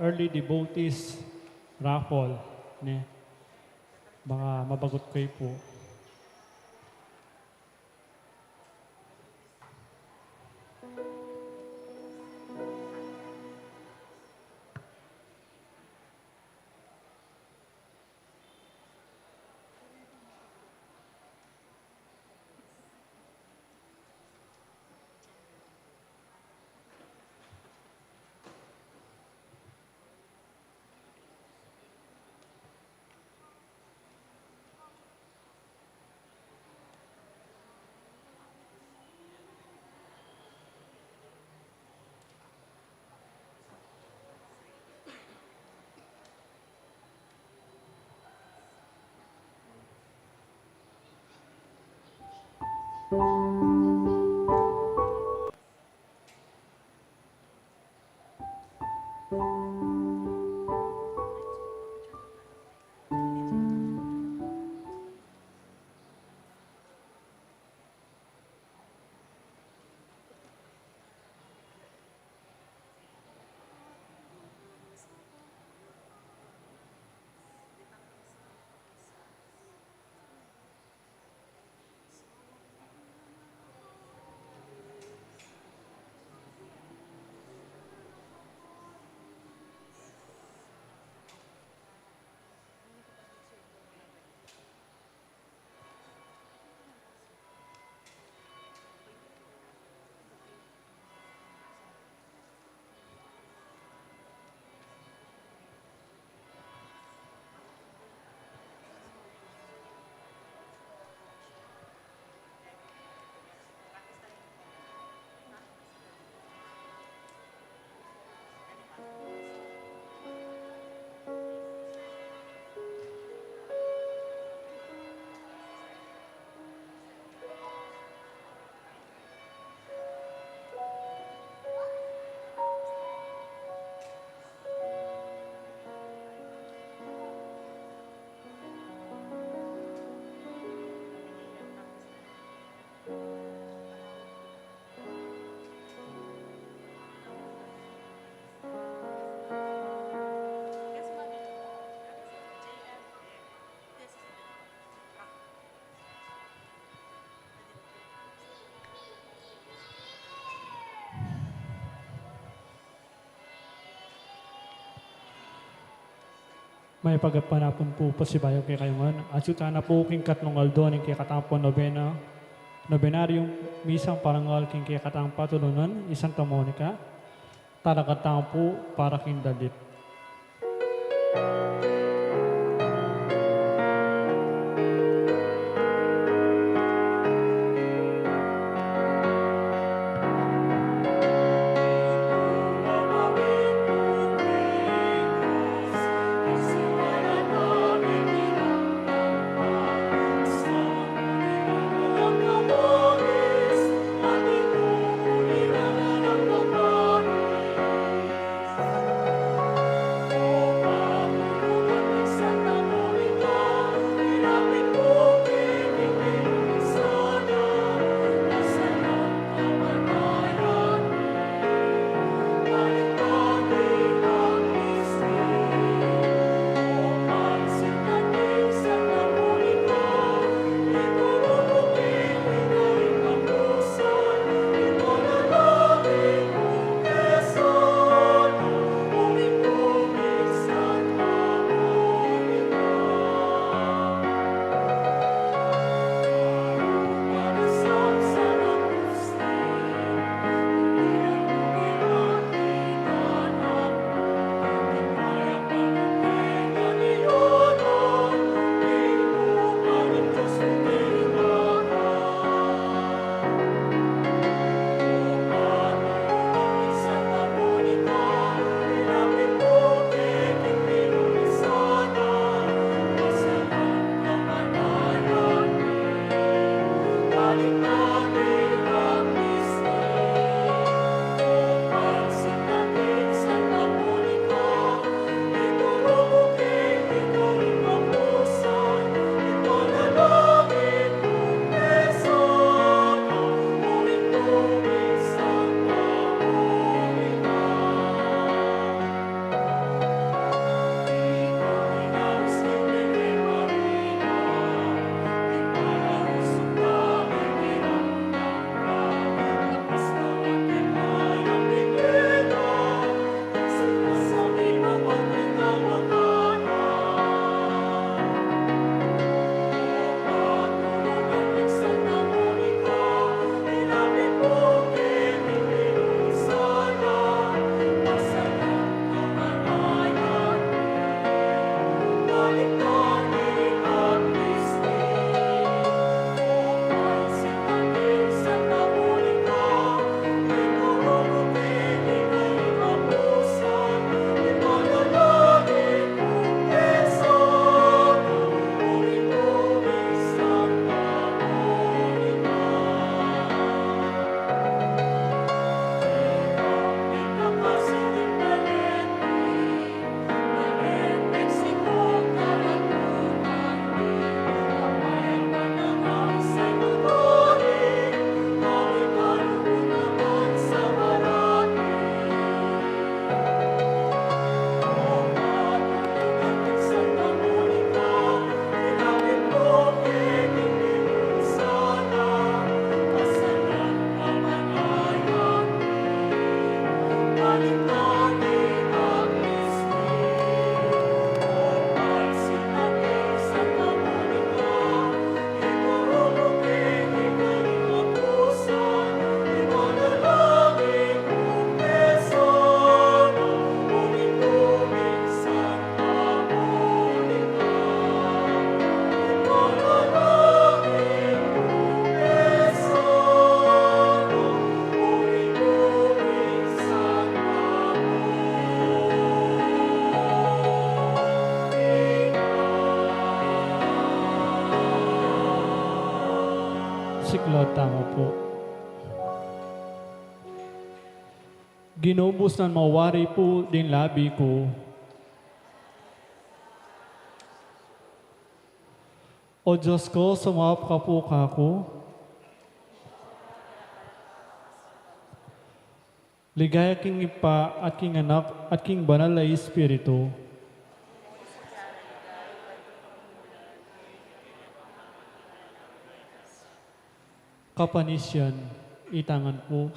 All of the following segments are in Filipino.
early devotees raffle. Ne? Baka mabagot kayo po. May pagpanapon po pa si Bayo kay kayungan. At yuta na po king katlong aldo ning kay katapon nobena. Nobenaryong misang parangal king kay katang patulunan, isang Monica. Tarakatang po para king dalit. tama po. Ginubos ng mawari po din labi ko. O Diyos ko, sumap ka po kako. Ligaya king ipa at king anak at king banal na Espiritu. Kapanisyan, itangan po.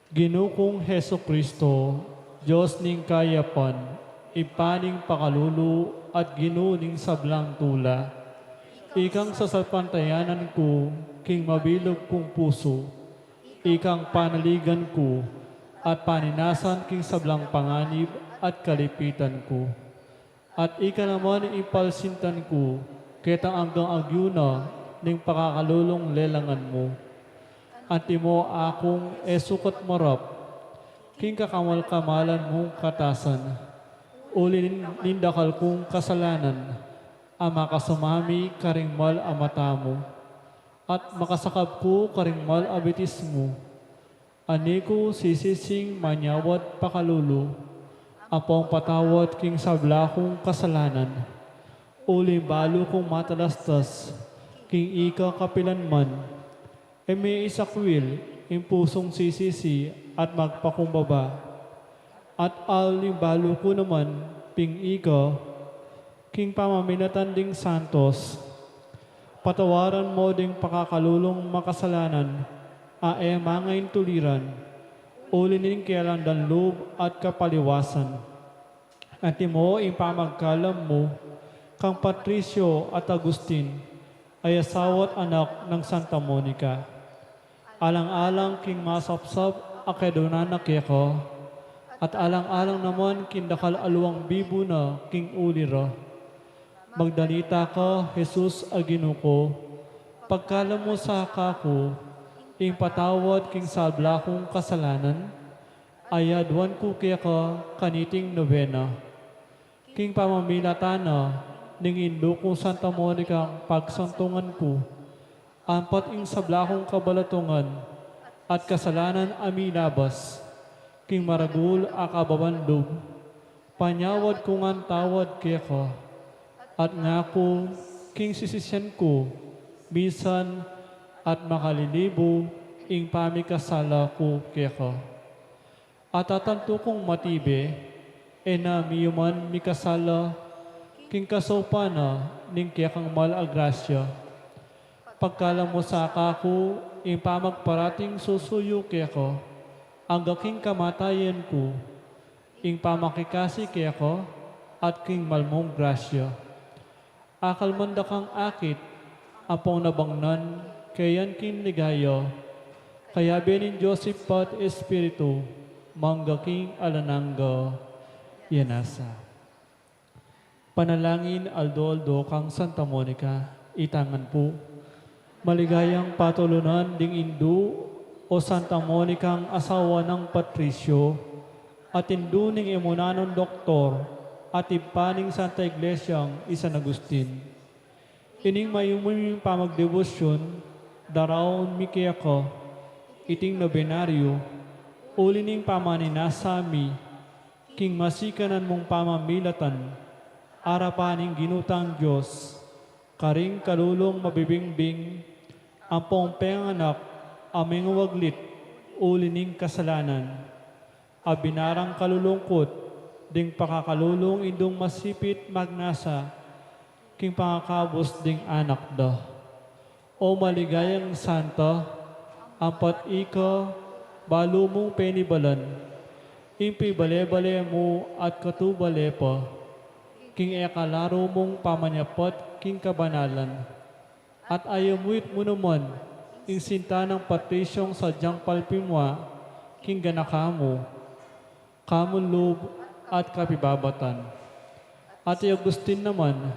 Ginukong Heso Kristo, Diyos ning kayapan, ipaning pakalulu at ginuning sablang tula. Ikang sasapantayanan ko, king mabilog kong puso, ikang panaligan ko, at paninasan king sablang panganib at kalipitan ko. At ika naman ipalsintan ko, ketang hanggang agyuna, ning pakakalulong lelangan mo. At imo akong esukot marap, king kakamal-kamalan mong katasan, ulin nindakal kong kasalanan, ama kasumami karingmal amata mo, at makasakab ko karingmal abitis mo. Ani ko sisising manyawat pakalulo, apong patawat king sabla kong kasalanan, uli balo kong matalastas, king ika kapilanman, e may isakwil, impusong sisisi at magpakumbaba. At alimbalo ko naman, ping ika, king pamaminatan ding santos, patawaran mo ding pakakalulong makasalanan, ae mangain tuliran, ulinin kailan dan loob at kapaliwasan. At imo impamagkalam mo, kang Patricio at Agustin, ay asawat anak ng Santa Monica. Alang-alang king masapsap akedonan na keko, at alang-alang naman kindakal aluang bibo na king ulira. Magdalita ka, Jesus aginuko, pagkalam mo sa kako, ing patawad king sabla kong kasalanan, ayadwan ko kaya ka kaniting novena. King pamamilatana, ning indo kong Santa Monica ang pagsantungan ko, ampat ing sabla kong kabalatungan, at kasalanan aminabas, king maragul akababandog, panyawad ko ngan tawad kaya ka, at nga ko, king sisisyan ko, minsan at makalilibo, ing pamikasala ko kaya ka. At atanto kong matibe, na miyuman mikasala, king kasopana, ning kaya kang malagrasya. Pagkalam mo sa ako, ing pamagparating susuyo kaya ko, ang gaking kamatayan ko, ing pamakikasi kaya ko, at king malmong grasya. Akal manda kang akit, apong nabangnan, kayan king ligaya, kaya benin Joseph pat Espiritu, mangga king alananga, yanasa. Panalangin Aldo kang Santa Monica, itangan po. Maligayang patulunan ding Indu o Santa Monica ang asawa ng Patricio, at Indu ning emunanon doktor, at ipaning Santa Iglesia ang San Agustin. Ining mayuming pamagdebosyon, daraon mikiya ko, iting nobenaryo, ulining pamaninasami, king masikanan mong pamamilatan, arapaning ginutang Diyos, karing kalulong mabibingbing, ampong penganak, aming waglit, ulining kasalanan, abinarang kalulungkot, ding pakakalulong indong masipit magnasa, king pangakabos ding anak da. O maligayang Santa, ampat ika, balo mong penibalan, impi bale-bale mo at katubale pa, king ekalaro mong pamanyapat king kabanalan, at ayamuit mo naman, ing sinta ng Patrisyong sadyang palpimwa, king ganakamo, kamulub at kapibabatan. At Agustin naman,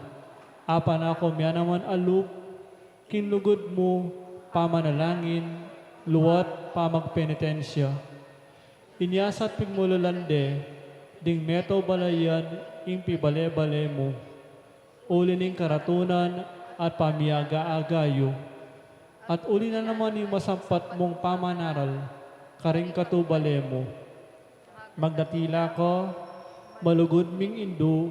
apan ako miya naman alub, king lugod mo, pamanalangin, luwat pamagpenitensya. Inyasat pigmulolande, ding meto balayan, impi bale-bale mo, ulining karatunan at pamiyaga-agayo, At uli na naman yung masampat mong pamanaral, karing katubale mo. Magdatila ko, malugod ming indo,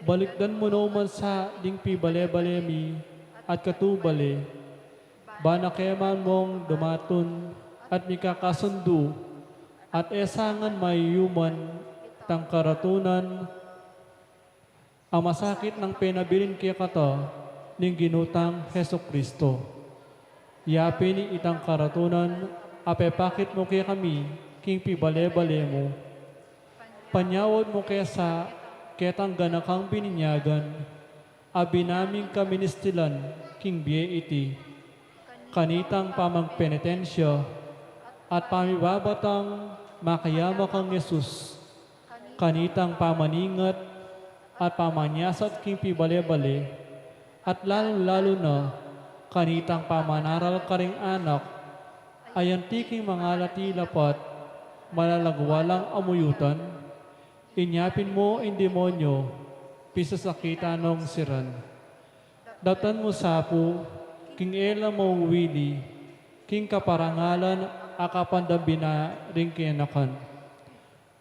balikdan mo naman sa ding pibale-balemi at katubale, banakeman mong dumaton at mikakasundo, at esangan may human tang karatunan, ang masakit ng penabilin kaya kato, ning ginutang Heso Kristo. Yapi ni itang karatunan, apepakit mo kaya kami, king pibale-bale mo. Panyawad mo kaya sa ketang ganakang bininyagan, abinaming kaministilan, king biye iti, kanitang pamagpenitensya, at pamibabatang makayama kang Yesus, kanitang pamaningat, at pamanyasat king pibale-bale, at lalo-lalo na, kanitang pamanaral karing anak, ayantiking mga latilapat, malalagwalang amuyutan, inyapin mo in demonyo, pisasakita nung siran. Datan mo sapo, king ela mo wili, king kaparangalan, akapandambina ring kinakan.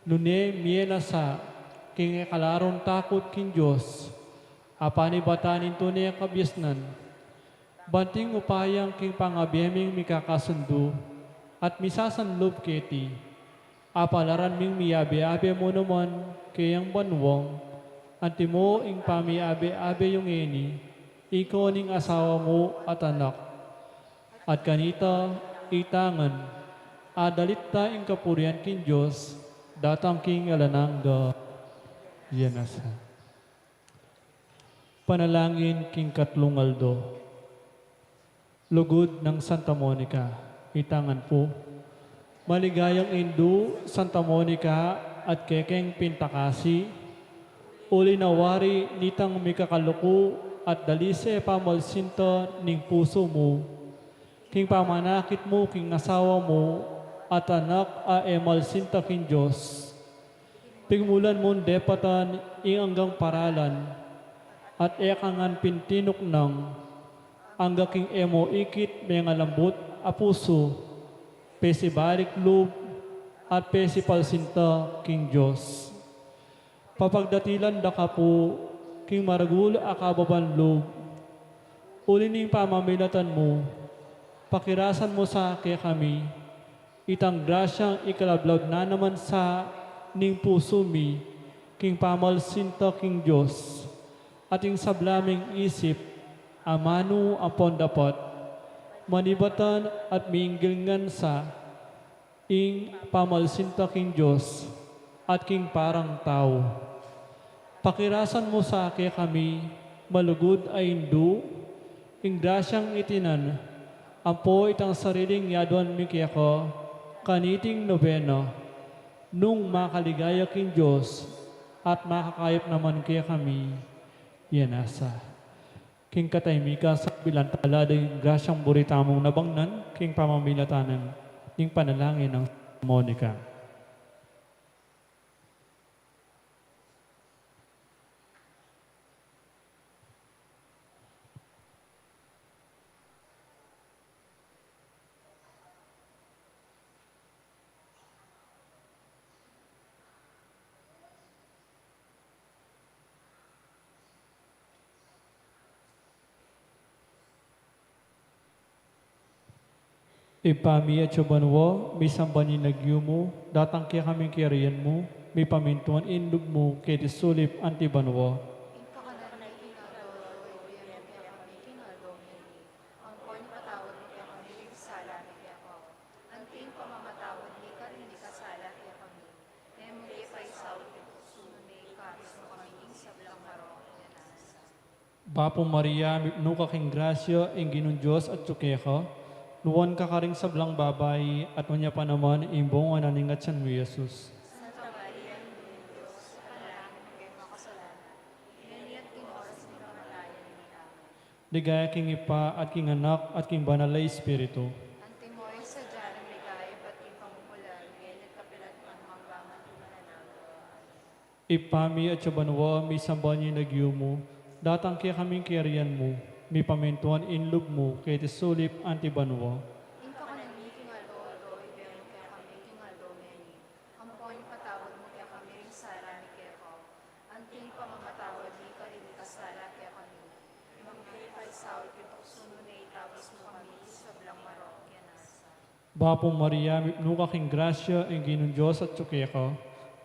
Nune miena sa, king kalaron takot king Diyos, apanibatanin tunay kabyasnan, banting upayang king pangabiyeming mikakasundo, at misasanlob keti, apalaran ming miyabe-abe mo naman kayang banwang, antimo ing pamiabe-abe yung eni, ikaw ning asawa mo at anak, at kanita itangan, adalitta ing kapurian king Diyos, datang king alanangga, yanasa. Panalangin king Katlong Aldo. Lugod ng Santa Monica, itangan po. Maligayang Indu, Santa Monica at Kekeng Pintakasi, uli nawari nitang mikakaluku at dalise pamalsinta ning puso mo, king pamanakit mo king asawa mo at anak a emalsinta king Diyos. Pigmulan mo depatan ing anggang paralan at ekangan pintinok ng angga king emo ikit may ngalambot a puso, pesi balik loob at pesi palsinta king Diyos. Papagdatilan da ka po, king maragul akababan loob, uli ning pamamilatan mo, pakirasan mo sa kaya kami, itang grasyang ikalablaw na naman sa ning puso mi, king pamalsinta king Diyos, ating sablaming isip, amano apon dapat, manibatan at miinggilingan sa ing pamalsinta king Diyos at king parang tao. Pakirasan mo sa kaya kami, malugod ay indu, ing grasyang itinan, ampo itang sariling yaduan mi kaya ko, kaniting nobena, nung makaligaya king Diyos at makakayap naman kaya kami, yanasa. King katahimika sa bilantala ng grasyang buritamong nabangnan, king pamamilatanan, king panalangin ng Monica. Ipami at subanwo, may sambanin nagyumo, datang kaya kaming kiriyan mo, may pamintuan indog mo, kaya disulip antibanwo. Bapo Maria, nuka king grasya, inginong Diyos at tsukeka, luwan ka karing sablang babay, at wanya pa naman, imbong ananingat san mo, Jesus. Santa Maria, Diyos, panalangin kay makasalanan, inaniat king oras ni kamatayan ni Amen. Ligaya king ipa at king anak at king banal na Espiritu. Antimoy sa dyan ang ligaya, ba't king pamumulan, ngayon at kapilat ng mangbangan tumananaw. Ipami at sabanwa, may sambanyin nagyumo, datang kaya kaming kiriyan mo, mi pamintuan inlog mo, kay tisulip antibanwa. Inka ka nami kingaldo, ibero kaya kami kingaldo meni. Ampoy patawad mo kaya kami rin sala ni Keko. Anting pamamatawad ni karili kasala kaya kami. Mangkay kay sawit yung tuksuno na itapos mo kami sa blang marok kaya nasa. Bapo Maria, mipno ka king grasya, ang ginong Diyos at tsukeka.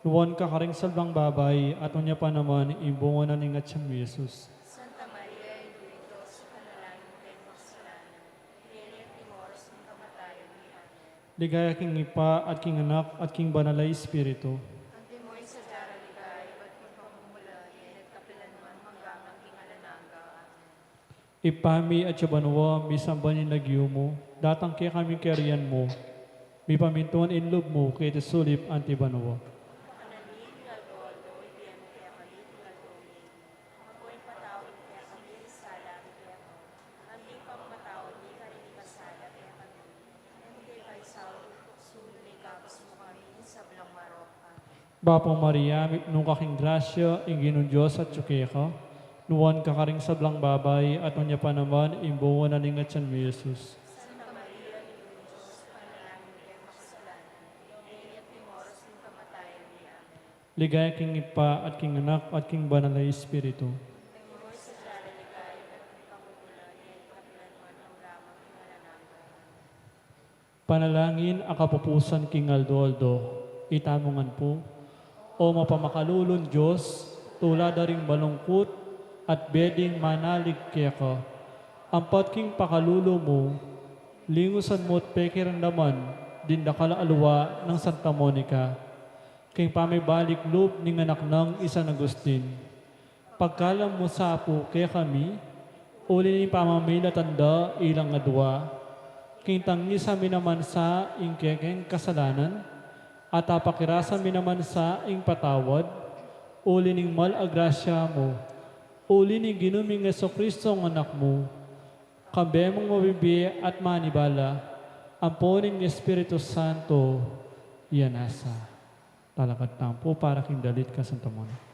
Luwan ka karing salbang babay, at unya pa naman, imbungan na ningat siyang Jesus. Santa Maria, Indulto, sa panalangin kay makasalanan. Ngayon at oras ng kamatayan ni Amen. Ligaya king ipa, at king anak, at king banalay espiritu. Antimoy sa dara ligay, ba't yung pamumula, yan at kapilan naman hanggang ang kingalanaga. Amen. Ipami at yabanwa, misamba ni nagyo mo, datang kaya kami kariyan mo, mi pamintuan inlog mo, kay tisulip antibanwa. Pananin, galdo, ibiyan kaya kami, galdo, apoy patawad kaya kami, sala kaya ko. Hindi pang matawad ni karini kasala kaya kami. Hindi kay sawit, sumuli kapos mo kami sa blang marok. Amen. Bapo Maria, mipno ka king grasya, ang ginong Diyos at tsukeka. Luwan ka karing sablang babay, at unya pa naman, imbungan na ningat siyang Jesus. Santa Maria, Ina Diyos, panalangin kay makasalanan. Ngayon at oras ng kamatayan ni Amen. Ligaya king ipa, at king anak, at king banalay espiritu. Timoy sa dara ligay, ba't yung pamumula, yan at kapilan naman hanggang ang kingalanaga. Panalangin ang kapupusan king Aldo, itamungan po. O mapamakалулon Diyos, tulad ring balungkot, at beding manalig kaya ka. Ampat king pakalulo mo, lingusan mo't pekirandaman, dindakala alwa ng Santa Monica. King pamibalik loob ning anak ng San Agustin. Pagkalam mo sa apo kaya kami, uli ni pamamila tanda ilang adwa. King tangi sa minaman sa ingkekeng kasalanan, at apakirasan minaman sa ing patawad, uli ning malagrasya mo, uli ni ginuming Kristo ang anak mo, kabe mong mabibi at manibala, amponin ng Espiritu Santo, yanasa. Talakad tampo para king dalit ka Santa Monica.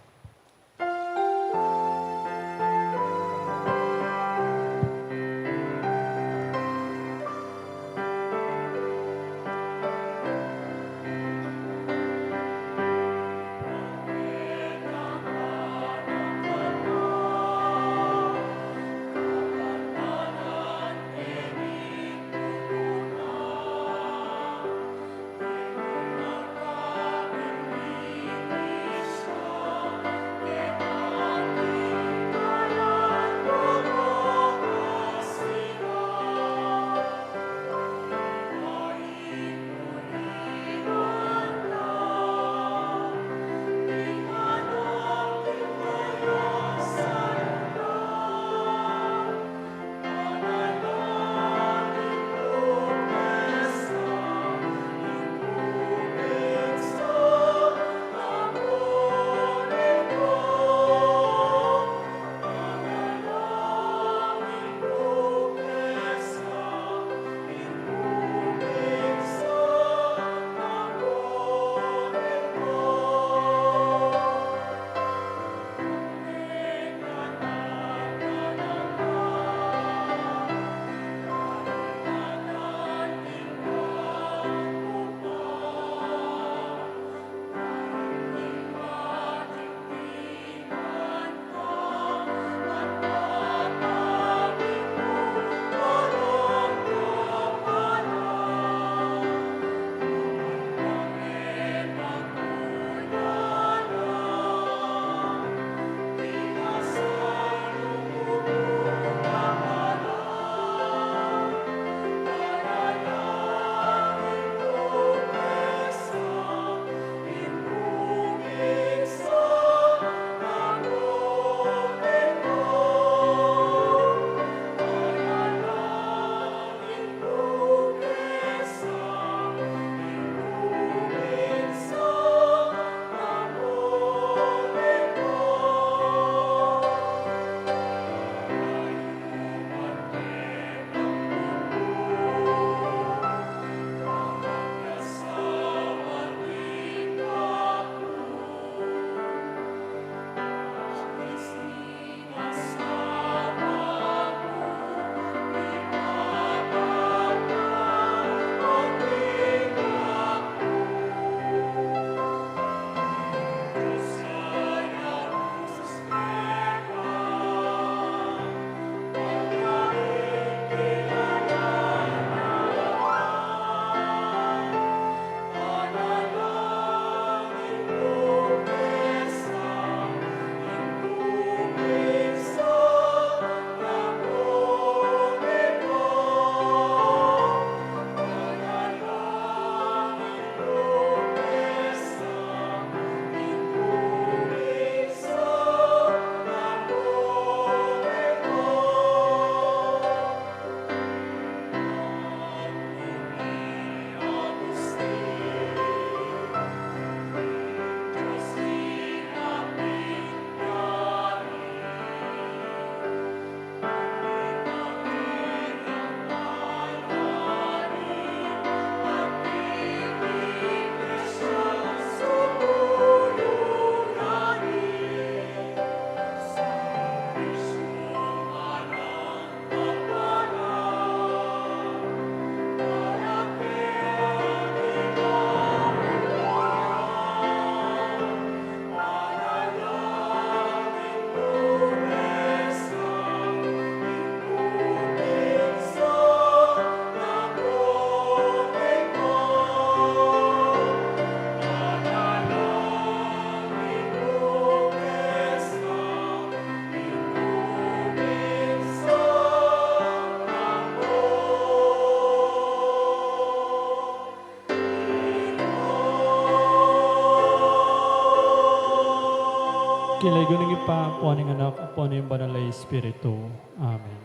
Kilay guningin pa po aning anak, po aning banal na Espiritu. Amen.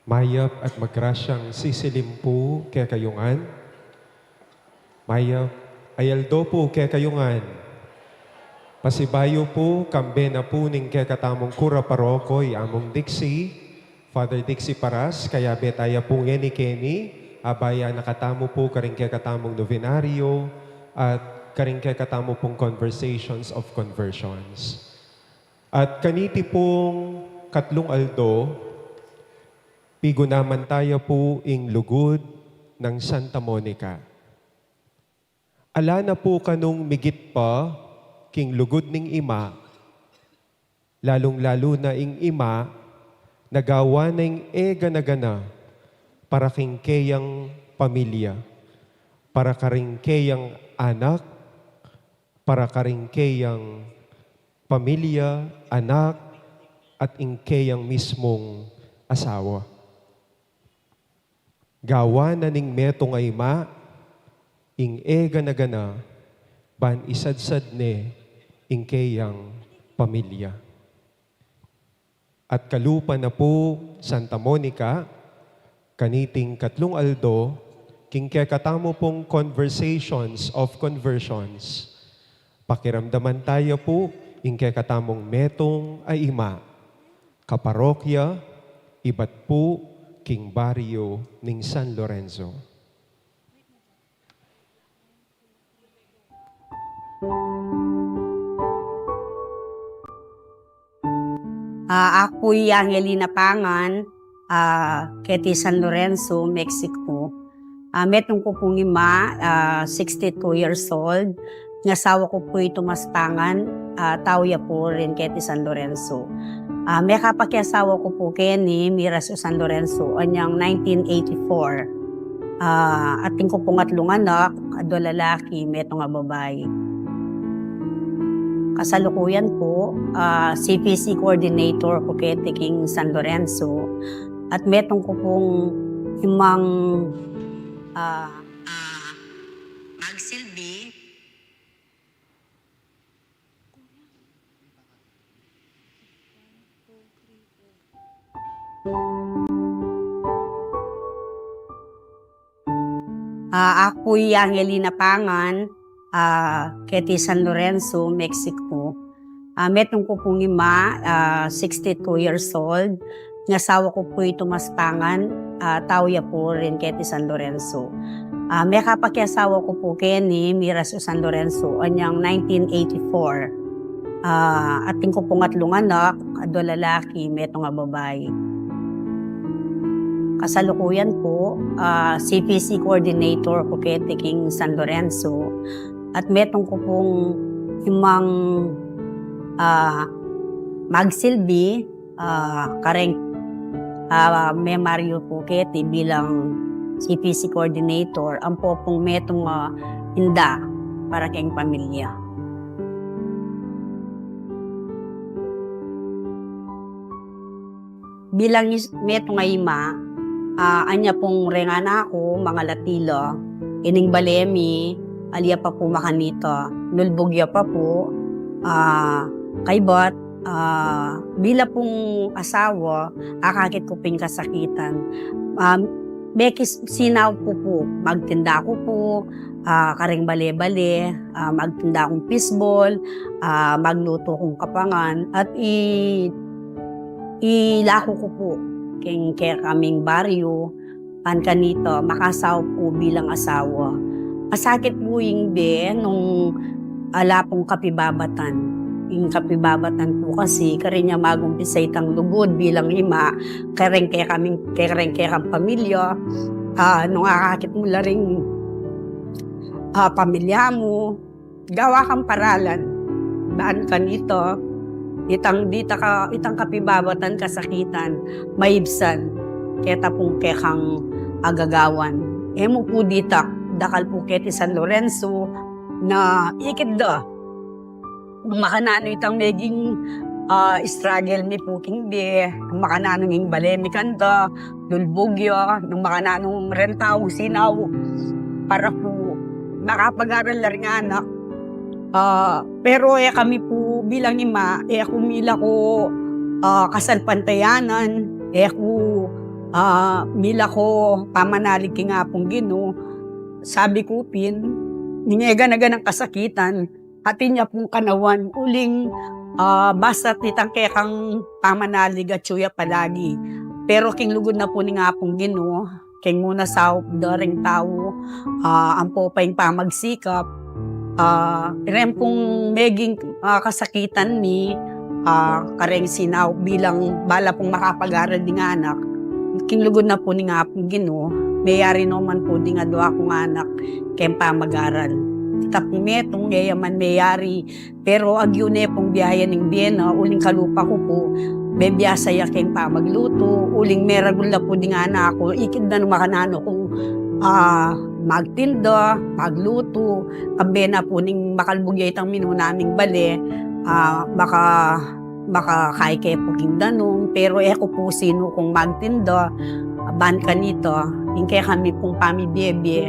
Mayap at magrasyang sisilim po kaya kayungan. Mayap, ayaldo po kaya kayungan. Pasibayo po, kambe na po ning kaya katamong kura parokoy among Dixie, Father Dixie Paras, kaya betaya po ngeni Kenny, abaya nakatamo po karing kaya katamong novenaryo, at karing kaya katamo pong conversations of conversions. At kaniti pong katlong aldo, pigo naman tayo po ing lugod ng Santa Monica. Ala na po kanong migit pa king lugod ning ima, lalong-lalo na ing ima, nagawa na ing ega-nagana para king kayang pamilya, para karing kayang anak, para karing kayang pamilya, anak, at ing kayang mismong asawa. Gawa na ning metong ay ma, ing ega na gana, ban isadsad ne, ing kayang pamilya. At kalupa na po Santa Monica, kaniting katlong aldo, king kaya katamo pong conversations of conversions. Pakiramdaman tayo po, ing kaya katamong metong ay ima, kaparokya, ibat po, king baryo ning San Lorenzo. Ako'y Angelina Pangan, keti San Lorenzo, Mexico. Metong ko pong ima, 62 years old. Ngasawa ko po Tomas Pangan, tauya po rin keti San Lorenzo. May kapakiasawa ko po Kenny, Miras San Lorenzo, anyang 1984. Ating ko pong atlong anak, ado lalaki, metong nga babae. Kasalukuyan po, CPC coordinator ko keti king San Lorenzo. At metong ko pong himang magsilbi. Ako'y Angelina Pangan, keti San Lorenzo, Mexico. Metong ko pong ima, 62 years old. Ngasawa ko po Tomas Pangan, tauya po rin keti San Lorenzo. May kapakiasawa ko po Kenny, Miras San Lorenzo, anyang 1984. Ating ko pong atlong anak, ado lalaki, metong nga babae. Kasalukuyan po, CPC coordinator ko keti king San Lorenzo. At metong ko pong himang magsilbi, kareng may Mario po keti bilang CPC coordinator, ang po pong metong hinda para kayong pamilya. Bilang metong ima, anya pong rengana ako, mga latila, ining balemi, aliya pa po makanita, nulbogya pa po, kaybat, bila pong asawa, akakit ko ping kasakitan. Bekis sinaw po, magtinda ko po, karing bale-bale, magtinda akong fishball, magluto kong kapangan, at ilako ko po, kaya kaming baryo, pan kanito, makasaw po bilang asawa. Masakit po yung nung ala pong kapibabatan. Yung kapibabatan po kasi, kaya niya magumpisa itang lugod bilang ima, kaya kaming pamilya, nung akakit mo la rin pamilya mo, gawa kang paralan, baan kanito, itang kapibabatan kasakitan, maibsan, kaya tapong kekang agagawan. Emo po dita, dakal po keti San Lorenzo, na ikit da. Makanano itang meging struggle mi po kindi, nung makananong yung balemi kanta, lulbugyo, nung makananong rentaw, sinaw, para po makapag-aral na rin anak. Pero kami po bilang ima, kumila ko kasal pantayanan, ako mila ko pamanalig ki nga pong Ginoo. Sabi ko pin, ningega na ganang kasakitan, hati niya pong kanawan, uling basta titang kekang pamanalig at suya palagi. Pero king lugod na po ni nga pong Ginoo, king muna sa daring tao, ang po pa yung pamagsikap, rem pong meging kasakitan ni kareng sinaw bilang bala pong makapag-aral di nga anak. King lugod na po ni nga pong Ginoo, mayari naman po di nga doa kong anak ken pamag-aral. Tapong metong yayaman mayari, pero agyo ne pong biyaya ng Biena, uling kalupa ko po, bebiyasa ya ken pamagluto, uling meragul na po di nga anak ako, ikid na makanano kung magtinda, magluto, kambe na po ning makalbugyay tang minu naming bale, baka kay kay po kindanong, pero ko po sino kung magtinda, ban kanito, kaya kami pong pamibiyebye,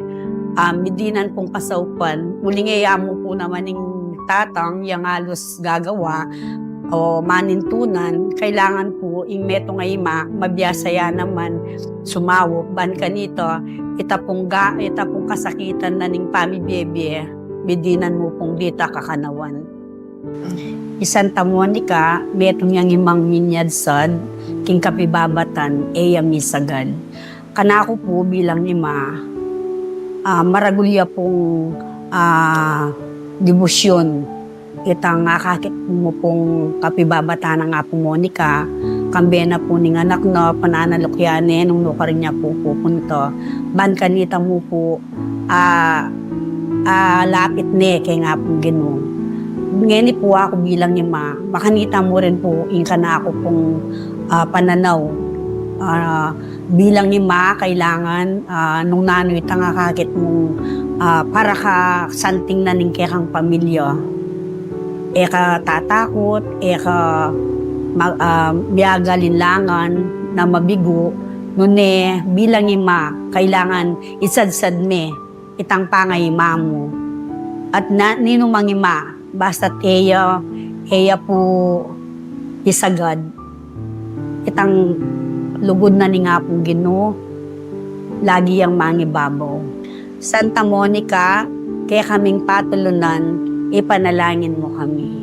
medinan pong pasaupan, muling mo po naman ng tatang, yung halos gagawa, o manintunan, kailangan po, yung meto nga ima, mabiyasaya naman, sumawo, ban kanito, itapong kasakitan na ning pamibiyebye, medinan mo pong dita kakanawan. Santa Monica, metong yang imang minyadsad, king kapibabatan, misagad. Kanako po bilang ima, maragulya pong debosyon. Itang kakit mo pong kapibabatan ng Apo Monica, kambe na po ning anak no, pananalukyanin, nung no ka rin niya po pupunto. Ban kanita mo po, lapit ne, kay nga pong Ginoo. Ngayon po ako bilang ima, makanita mo rin po, inka na ako pong pananaw. Bilang ima, kailangan, nung nanoy tanga kakit mong, para ka santing na ning kekang pamilya. Ka tatakot, ka miyagalinlangan na mabigo, nune bilang ima, kailangan isadsad me, itang pangayima mo. At ninumang ima, basta't eya po isagad, itang lugod na ni nga pong Ginoo, lagi yang mangibabaw. Santa Monica, kaya kaming patulunan, ipanalangin mo kami.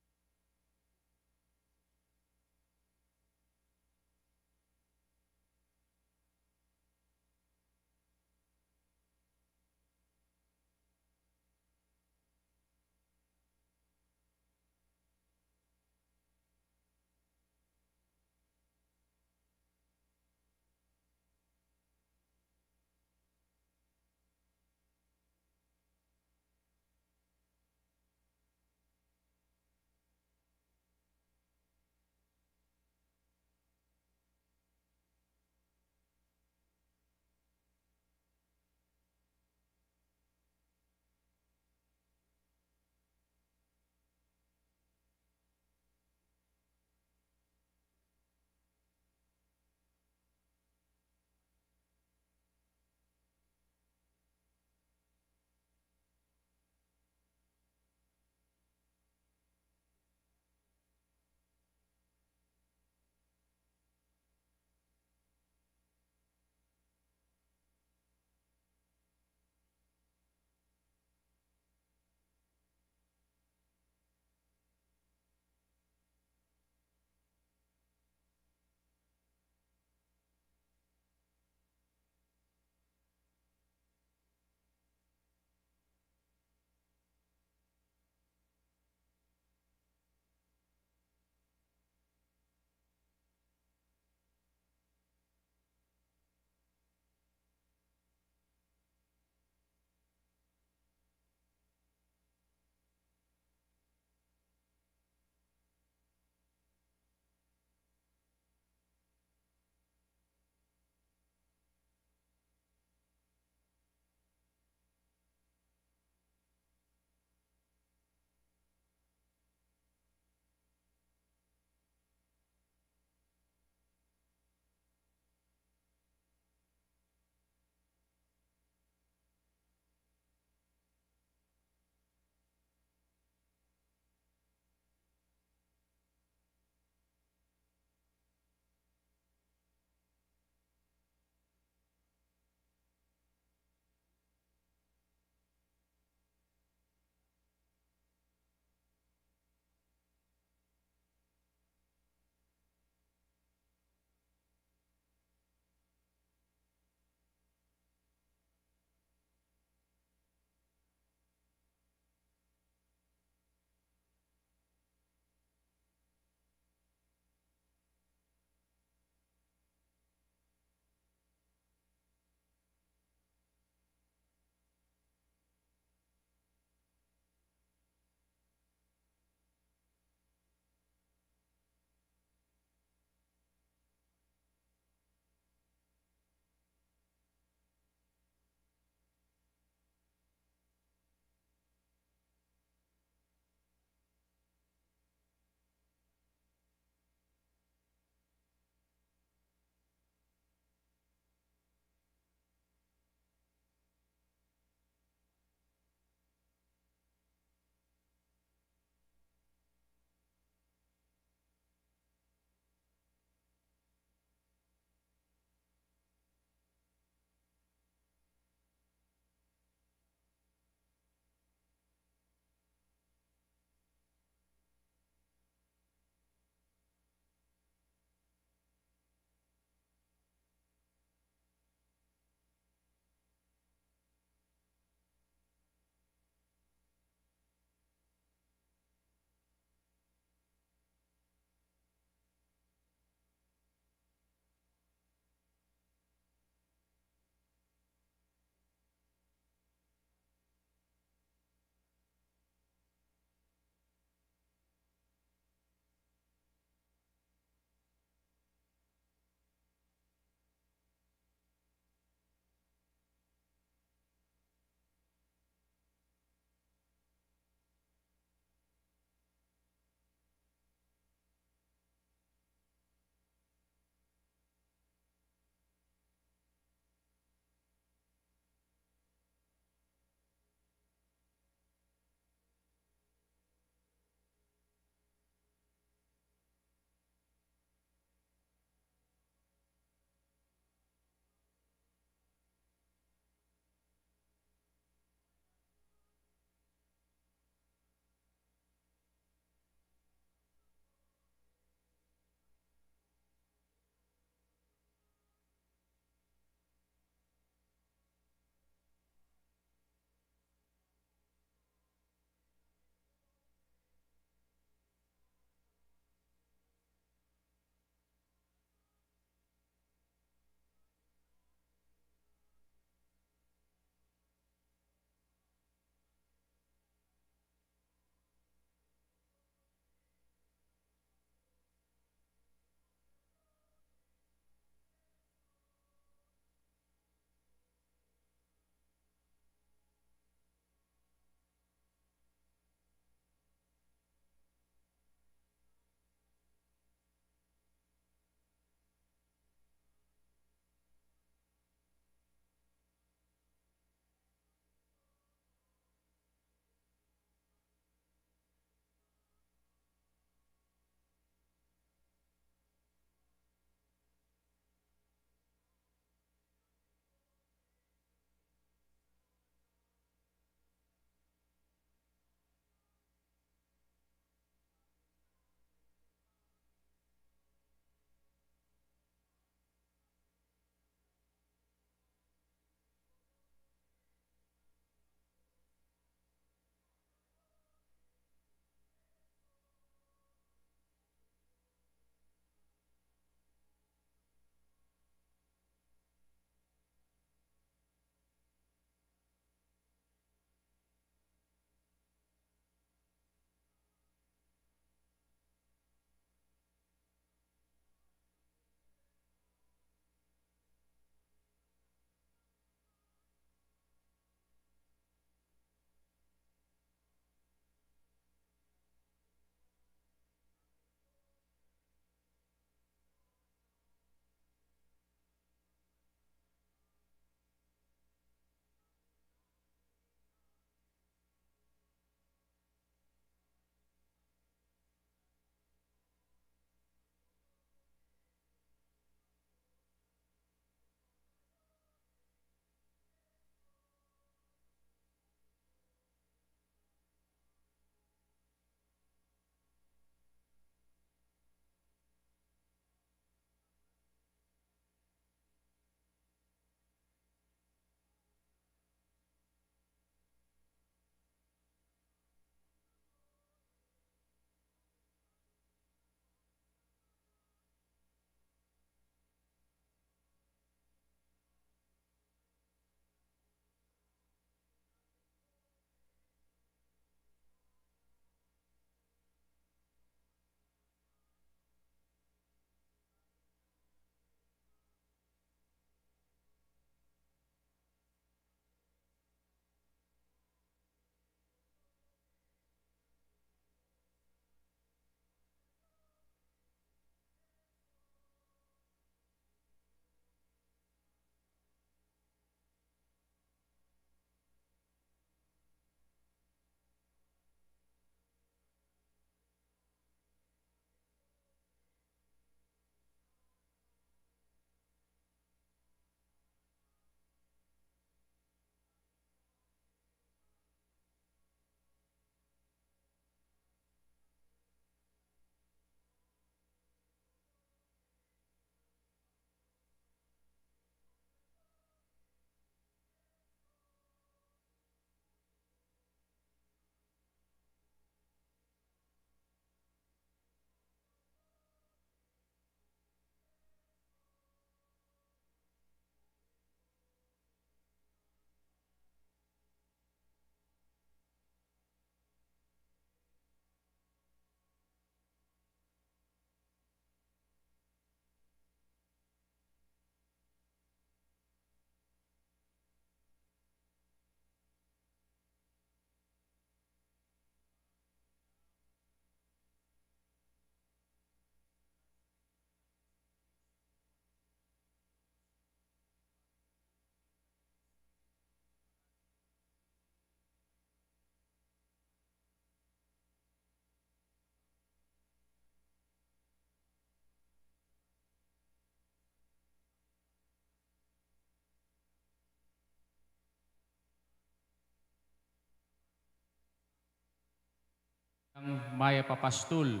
ang maya papastul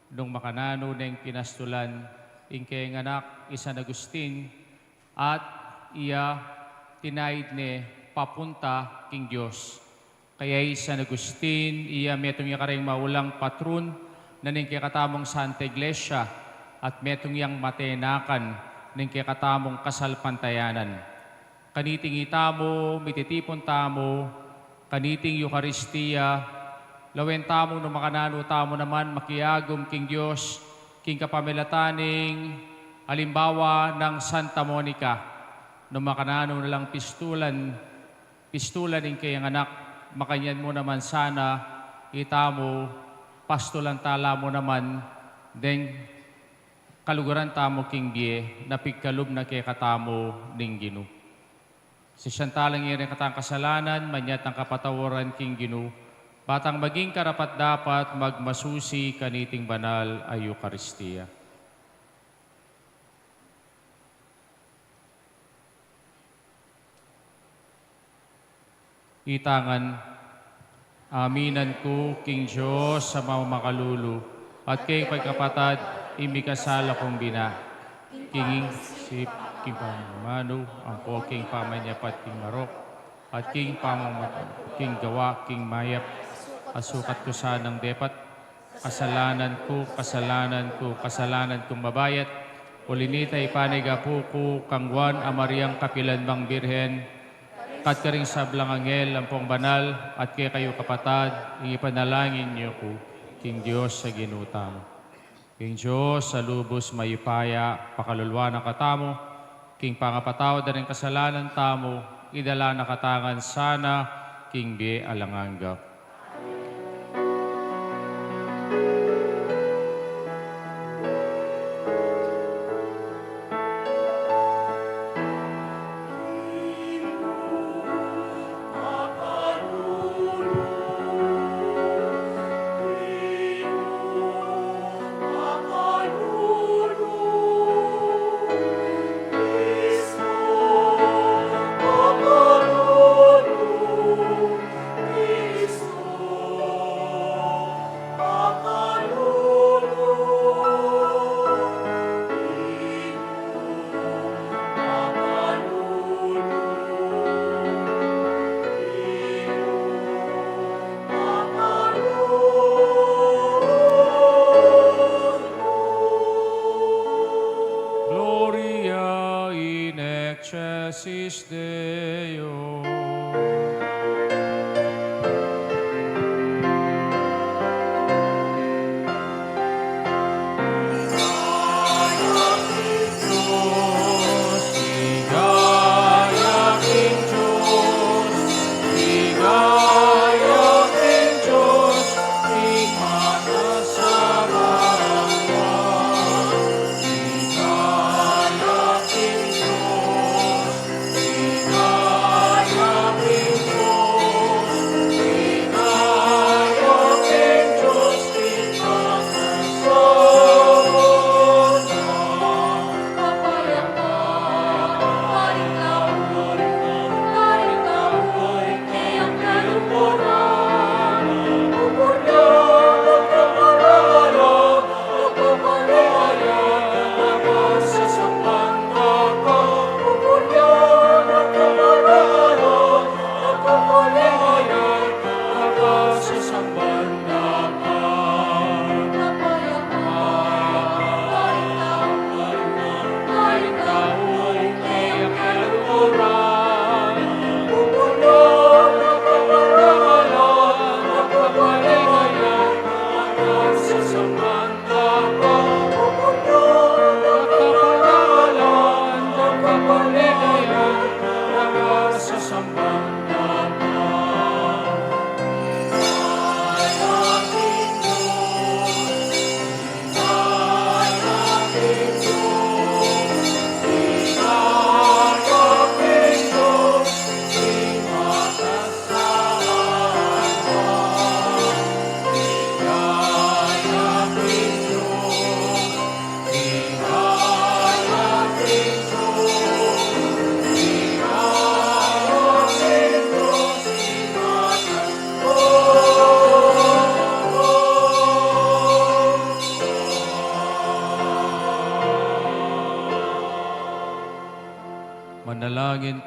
nung makanano ng pinastulan ingkay anak San Agustin at iya tinaid ne papunta king Diyos. Kaya San Agustin iya metong iya kareng maulang patron na ning katamong Santa Iglesia at metong yang matenakan ning katamong kasalpantayanan. Kaniting itamo, mititipon tamo, kaniting Eucharistia, lawen tamo no makanano tamo naman makiagom king Diyos, king kapamilataning halimbawa ng Santa Monica, no makanano na lang pistulan ng kayang anak, makanyan mo naman sana, itamo, pastulan tala mo naman, then kaluguran tamo king Bie, napigkalub na kay katamo ning Ginu. Si Shantalang iri katang kasalanan, manyat ang kapatawaran king Ginu, batang maging karapat dapat magmasusi kaniting banal ay Eucharistia. Itangan, aminan ko king Diyos sa mga makalulu at kay pagkapatad imikasala kong bina. King sip, king pamamano, ang po king pamanyapat king marok at king king gawa, king mayap, asukat ko sanang depat, kasalanan kong mabayat, ulinita ipanigapu ko, kangwan amariang kapilan bang birhen, kat karing sablang angel, ampong banal, at kay kayo kapatad, ipanalangin niyo ko, king Diyos sa ginutamo. King Diyos sa lubos mayupaya, pakalulwa ng katamo, king pangapataw da rin kasalanan tamo, idala na katangan sana, king Bie alanganggap. Gloria in excelsis Deo. King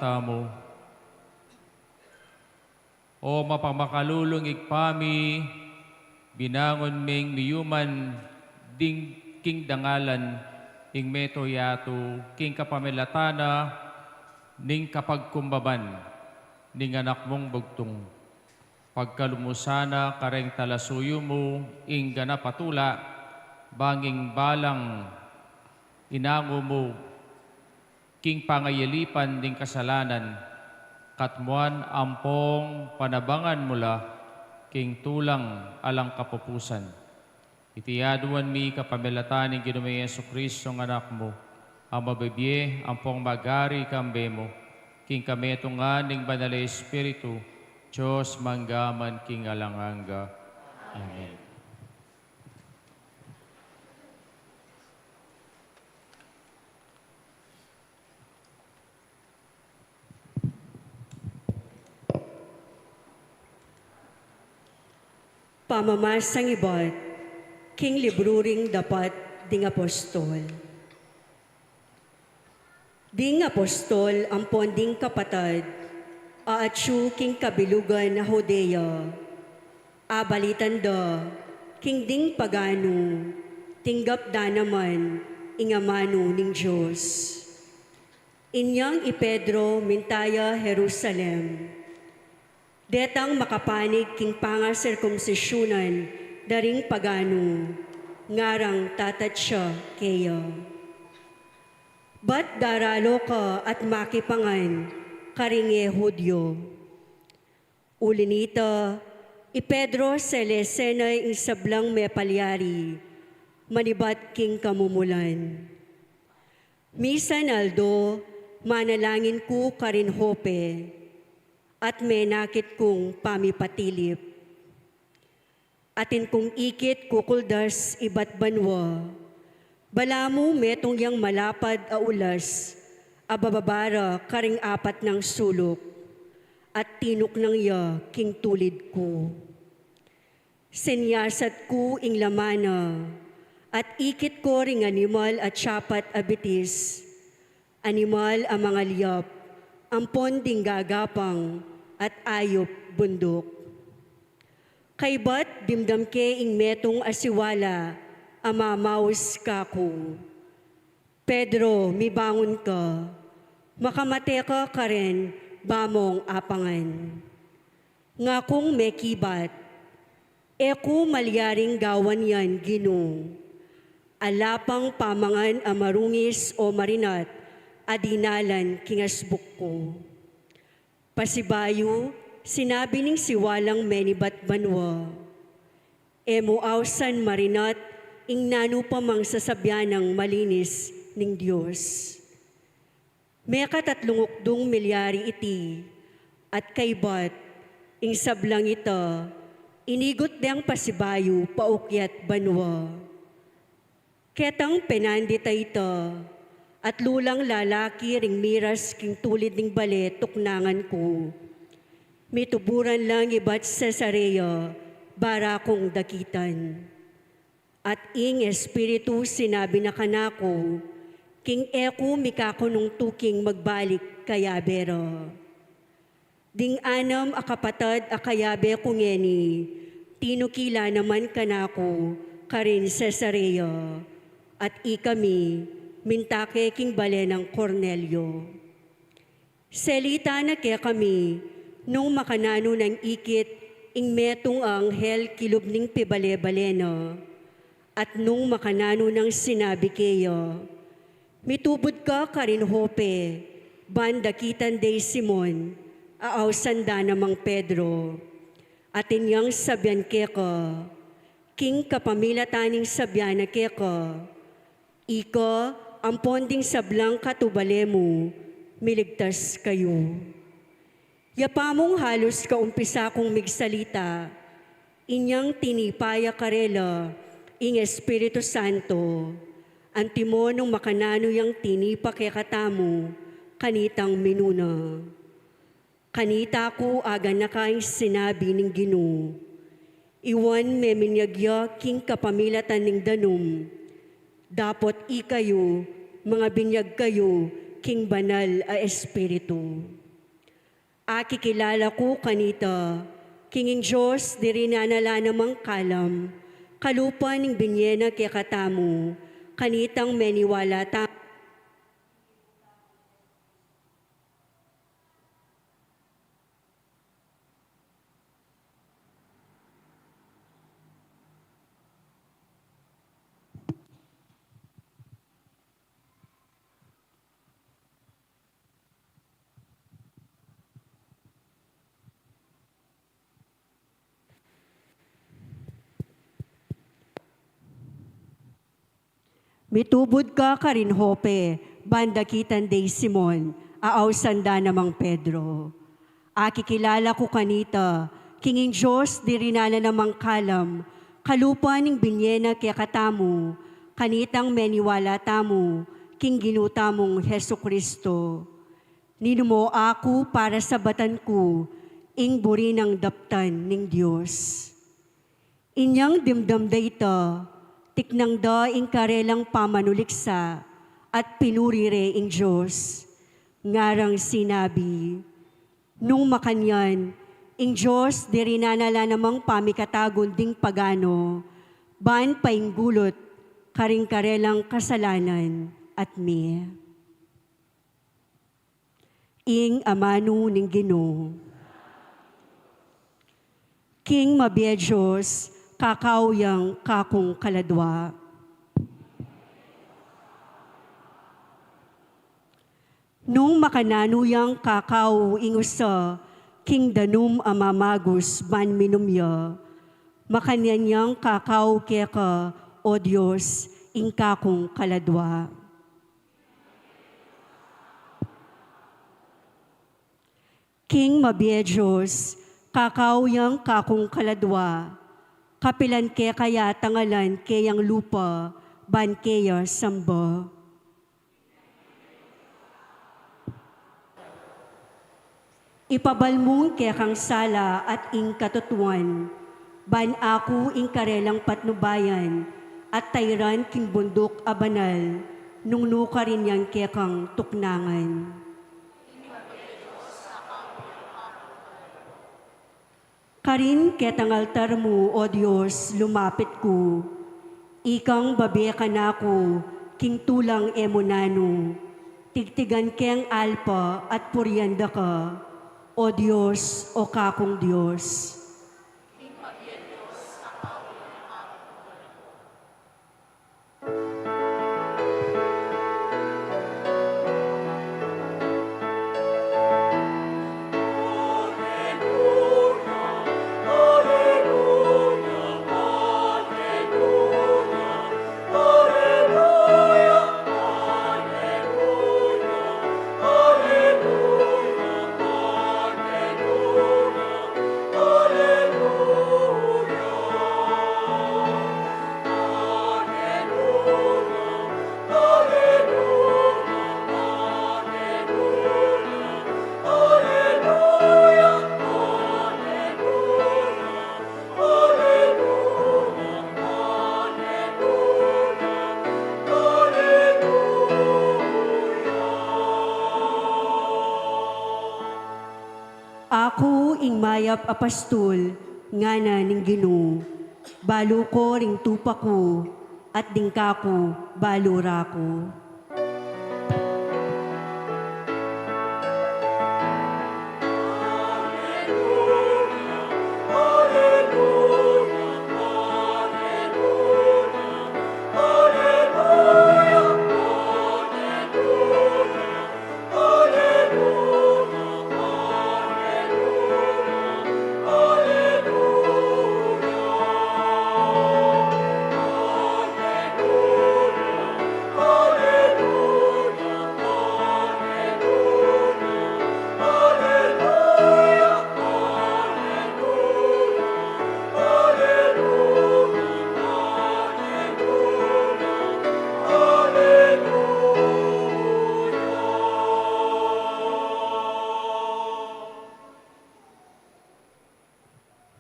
katamo. O mapamakalulong igpami, binangon ming miyuman, ding king dangalan, ing meto yato, king kapamilatana, ning kapagkumbaban, ning anak mong bugtong. Pagkalumusana kareng talasuyo mo, ing ganapatula, banging balang, inango mo, king pangayalipan ding kasalanan, katmuan ampong panabangan mula, king tulang alang kapupusan. Itiyaduan mi kapamilatan ng Ginoong Jesucristo ng anak mo, ang mabibye, ampong magari kambe mo, king kametungan ng Banal Espiritu, Diyos manggaman king alanganga. Amen. Pamamasang ibat, king libruring dapat ding apostol. Ding apostol ang ponding kapatad, aatsu king kabilugan na Hodea, abalitan da, king ding pagano, tinggap da naman, ingamano ning Diyos. Inyang ipedro mintaya Jerusalem, detang makapanig king panga sirkumsisyunan, daring pagano, ngarang tatatsya kaya. Ba't daralo ka at makipangan, karinge Hudyo? Ulinita, ipedro selesenay isablang me palyari, manibat king kamumulan. Misan Aldo, manalangin ko karin hope, at menakit kong pamipatilip. Atin kong ikit kukuldas iba't banwa, balamu metong yang malapad a ulas, abababara karing apat ng sulok, at tinuk ng ya king tulid ko. Senyasat ko ing lamana, at ikit ko ring animal at sapat abitis, animal ang mga liyap, ang ponding gagapang, at ayop bundok. Kaybat dimdamke ing metong asiwala, amamaus kako. Pedro, mibangon ka, makamate ka rin, bamong apangan. Nga kung mekibat, eku malyaring gawan yan Ginoo, alapang pamangan amarungis o marinat, adinalan kingasbuk ko. Pasibayo, sinabi ning siwalang menibat banwa, emo awsan marinat, ing nano pa mang sasabyanang malinis ning Diyos. Meka 30 milyari iti, at kaybat, ing sablang ita, inigot diyang pasibayo paukyat banwa. Ketang penandita ita, at lulang lalaki ring miras king tulid ning bale tuknangan ko. Mituburan lang ibat Cesarea, bara kong dakitan. At ing espiritu sinabi na kanako, king eku mikakunong tuking magbalik kayabero. Ding anam akapatad akayabe kungeni, tinukila naman kanako, karin Cesarea, at ikami, mintake king bale ng Cornelio. Selita na kaya kami, nung makanano ng ikit, ing metong anghel kilubning pibale-balena, at nung makanano ng sinabi kayo, mitubod ka karin hope, bandakitan day Simon, aawsanda namang Pedro, at inyang sabyan keka, king kapamilataning sabyan na keka, ika, ang ponding sablang katubale mo, miligtas kayo. Yapamong halos kaumpisa kong migsalita, inyang tinipaya karela, ing Espiritu Santo, antimo nung makanano yang tinipa kay katamo, kanitang minuna. Kanita ko aga na kaing sinabi ning Ginoo, iwan me minyagya king kapamilatan ning danum, dapot ikayo, mga binyag kayo, king banal a espiritu. Kilala ko kanita, kinging Diyos di rinanala namang kalam, kalupa ning binyena kaya katamu, kanitang meniwala ta. Mitubod ka karin Hope, banda kitan day Simon, aaw sanda namang Pedro. Kilala ko kanita, kinging Diyos di rinana namang kalam, kalupa ning binyena kaya katamu, kanitang meniwala tamu, king ginutamong Heso Kristo. Ninumo ako para sa batan ko, ing buri ng daptan ning Diyos. Inyang dimdam dayta, tiknang da ing karelang pamanuliksa at pinurire ing Diyos. Ngarang sinabi, nung makanyan, ing Diyos di rinanala namang pamikatagon ding pagano, ban painggulot, karing karelang kasalanan at mi. Ing amano ning Ginoo. King mabiya Diyos, kakauyang kakong kaladwa. Nung makananuyang kakao ingusa, king danum amamagus ban minumya, makanyanyang kakao keka, o Diyos, ing kakong kaladwa. King mabiya Diyos, kakauyang kakong kaladwa, kapilan ke kaya tangalan kayang lupa, ban kaya samba. Ipabalmong kaya kang sala at ing katutuan, ban ako ing karelang patnubayan, at tayran king bundok abanal, nung nuka rin yang kaya kang tuknangan. Karin ketang altar mo, O Diyos, lumapit ko. Ikang babi ka na ko, king tulang emonano. Tigtigan keng alpa at puryanda ka, O Diyos, O kakong Diyos. Ako ing mayap apastol, ngana ning Ginoo, balo ko ring tupa ko, at dingka ko, balura ko.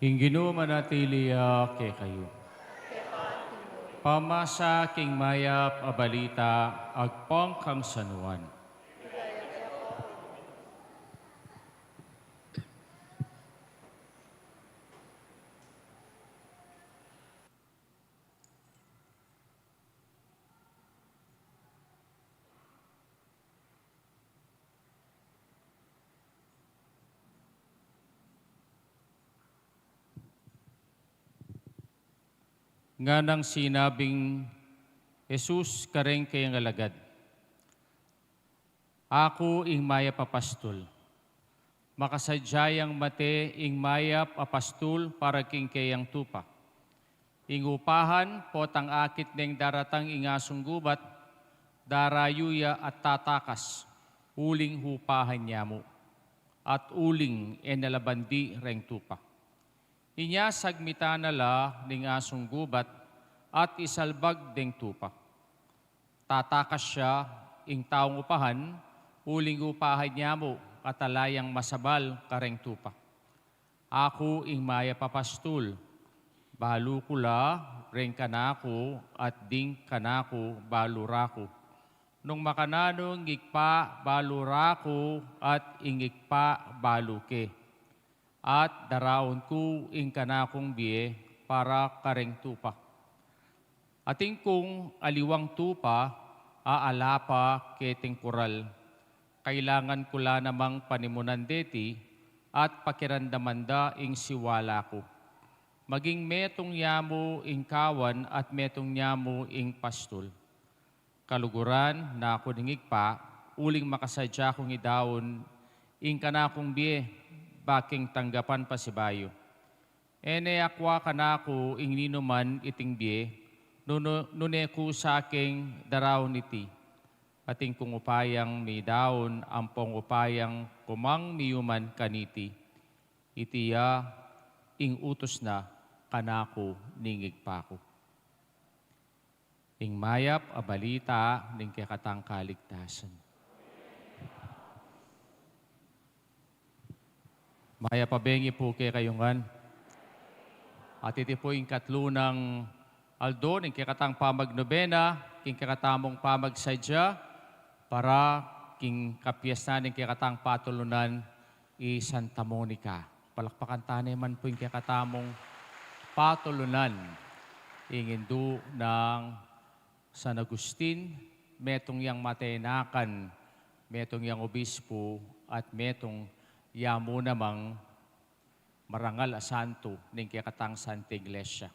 Ing Ginoo manatili kay kayo. Pamasa king mayap a balita agpong kang sanuan. nga nang sinabing, Jesus kareng kayang alagad. Ako ing maya papastol. Makasadyayang mate ing maya papastol para king kayang tupa. Ingupahan potang akit neng daratang ingasong gubat, darayuya at tatakas, uling hupahan niya mo, at uling enalabandi reng tupa. Inya sagmita nala ning asong gubat at isalbag deng tupa. Tatakas siya ing taong upahan, uling upahan niya mo, katalayang masabal kareng tupa. Ako ing maya papastul, balu kula reng kanako at ding kanako balurako. Nung makanano ngigpa balurako at ingigpa baluke. At daraon ko ing kanakong biye para kareng tupa. Ating kong aliwang tupa, aalapa keteng kural. Kailangan kula namang panimunan deti at pakirandamanda ing siwala ko. Maging metong yamo ing kawan at metong yamo ing pastol. Kaluguran na ako ningigpa, uling makasadya kong idaon ing kanakong biye, baking tanggapan pa si bayo. Ene akwa kanako ing ninuman iting biye, nune ko sa aking daraw niti. Ating kung upayang mi daon, ampong upayang kumang miyuman kaniti. Itiya ing utos na kanako ningig pa ko. Ing mayap a balita ning kakatang kaligtasan. Maya pabengi po kay kayungan. At iti po yung katlunang aldo, ng kikatang pamagnobena, king kikatamong pamagsadya, para king kapiesta ng kikatang patulunan i Santa Monica. Palakpakan tanay man po yung kikatamong patulunan. Ingindu ng San Agustin, metong yang matenakan, metong yang obispo, at metong yamo namang marangal a santo ning kikatang Santa Iglesia.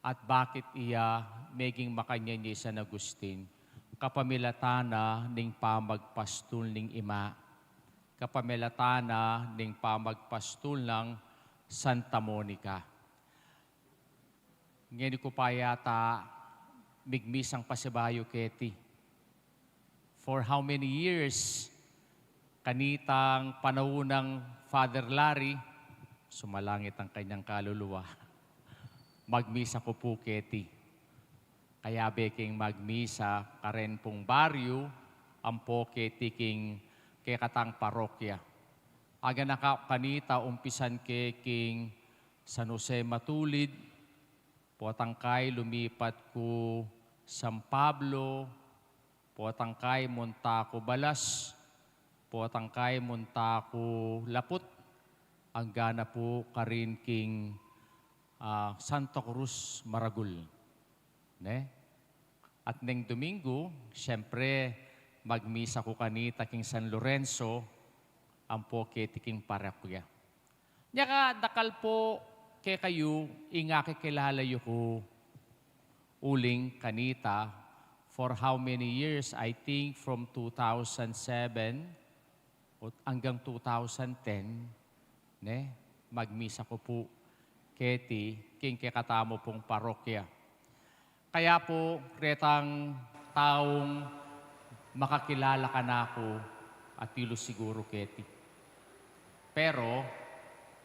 At bakit iya meging makanya ni San Agustin? Kapamilatana ning pamagpastul ning ima. Kapamilatana ning pamagpastul ng Santa Monica. Ngayon ko pa yata migmisang pasibayo keti. For how many years kanitang panahunang Father Larry, sumalangit ang kanyang kaluluwa, magmisa ko po keti. Kaya beking magmisa karen pong baryo, ampo keti king kekatang parokya. Aga naka kanita umpisan king San Jose Matulid, potangkay lumipat ko San Pablo, potangkay Montaco Balas, potangkay Montaco Laput, ang gana po karin king Santa Cruz Maragul. Ne? At neng Domingo, siyempre magmisa ko kanita king San Lorenzo, ang po king parokya. Nyaka dakal po kay kayo, ingakikilalayo ko uling kanita for how many years? I think from 2007 hanggang 2010, ne? Magmisa ko po keti king kekatamo pong parokya. Kaya po, kretang taong makakilala ka na ako at tilo siguro keti. Pero,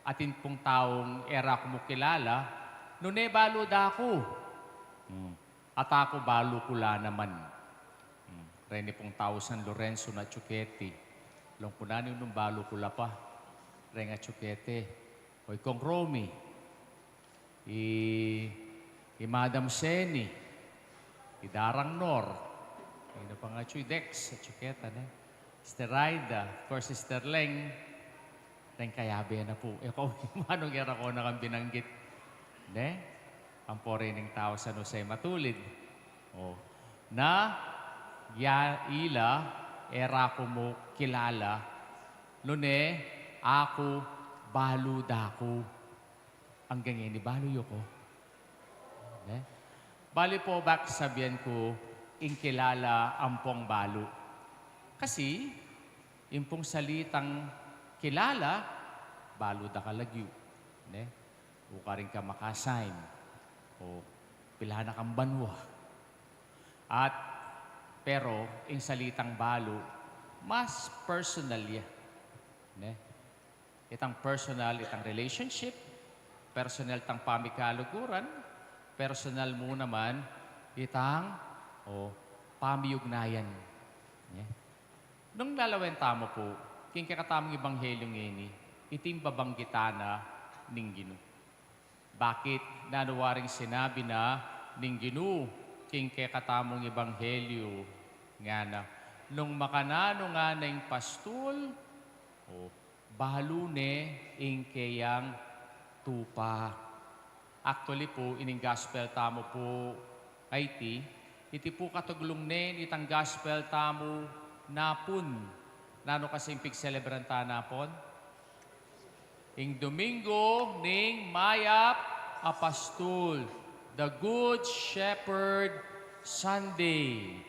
atin pong taong era ko mo kilala, nune balo da ako. At ako balo kula naman. Rene pong tao San Lorenzo na Chuketi. Long punanin nung balo kula pa. Renga Chukete. Hoy kong Romy. I Madam Seni. I Darang Nor. Ino pa nga Chuy Dex sa Chuketa. Sister Raida. Of course, Sister Leng. Ren kayabe na po. Ikaw, manong era ko na kang binanggit. Ne? Ang porining tao sa Jose Matulid. Oh. Na, ila, era ko mo kilala, nune, ako, baluda ko. Ang ganyan ni baluyo ko. Ne? Bali po, bakit sabihan ko, ingkilala ampong balo? Kasi, yung pong salitang kilala, balo da kalagyo. Ne? O ka rin ka makasign. O pilahan na kang banwa. At, pero, yung salitang balo, mas personal yan. Ne? Itang personal, itang relationship, personal tang pamikaluguran, personal mo naman, itang pamiyugnayan. Ne? Nung lalawenta mo po, king kakatamang ebanghelyo ngini, itim babanggitana ning Gino. Bakit nanuwaring sinabi na ning Gino, king kakatamang ebanghelyo nga na, nung makanano nga na yung pastol, balune ing kayang tupa. Actually po, ining gospel tamo po, iti po katuglong nen, itang gospel tamo napun. Nano kasi impig celebranta napon? Ing Domingo ning Mayap Apastol, the Good Shepherd Sunday.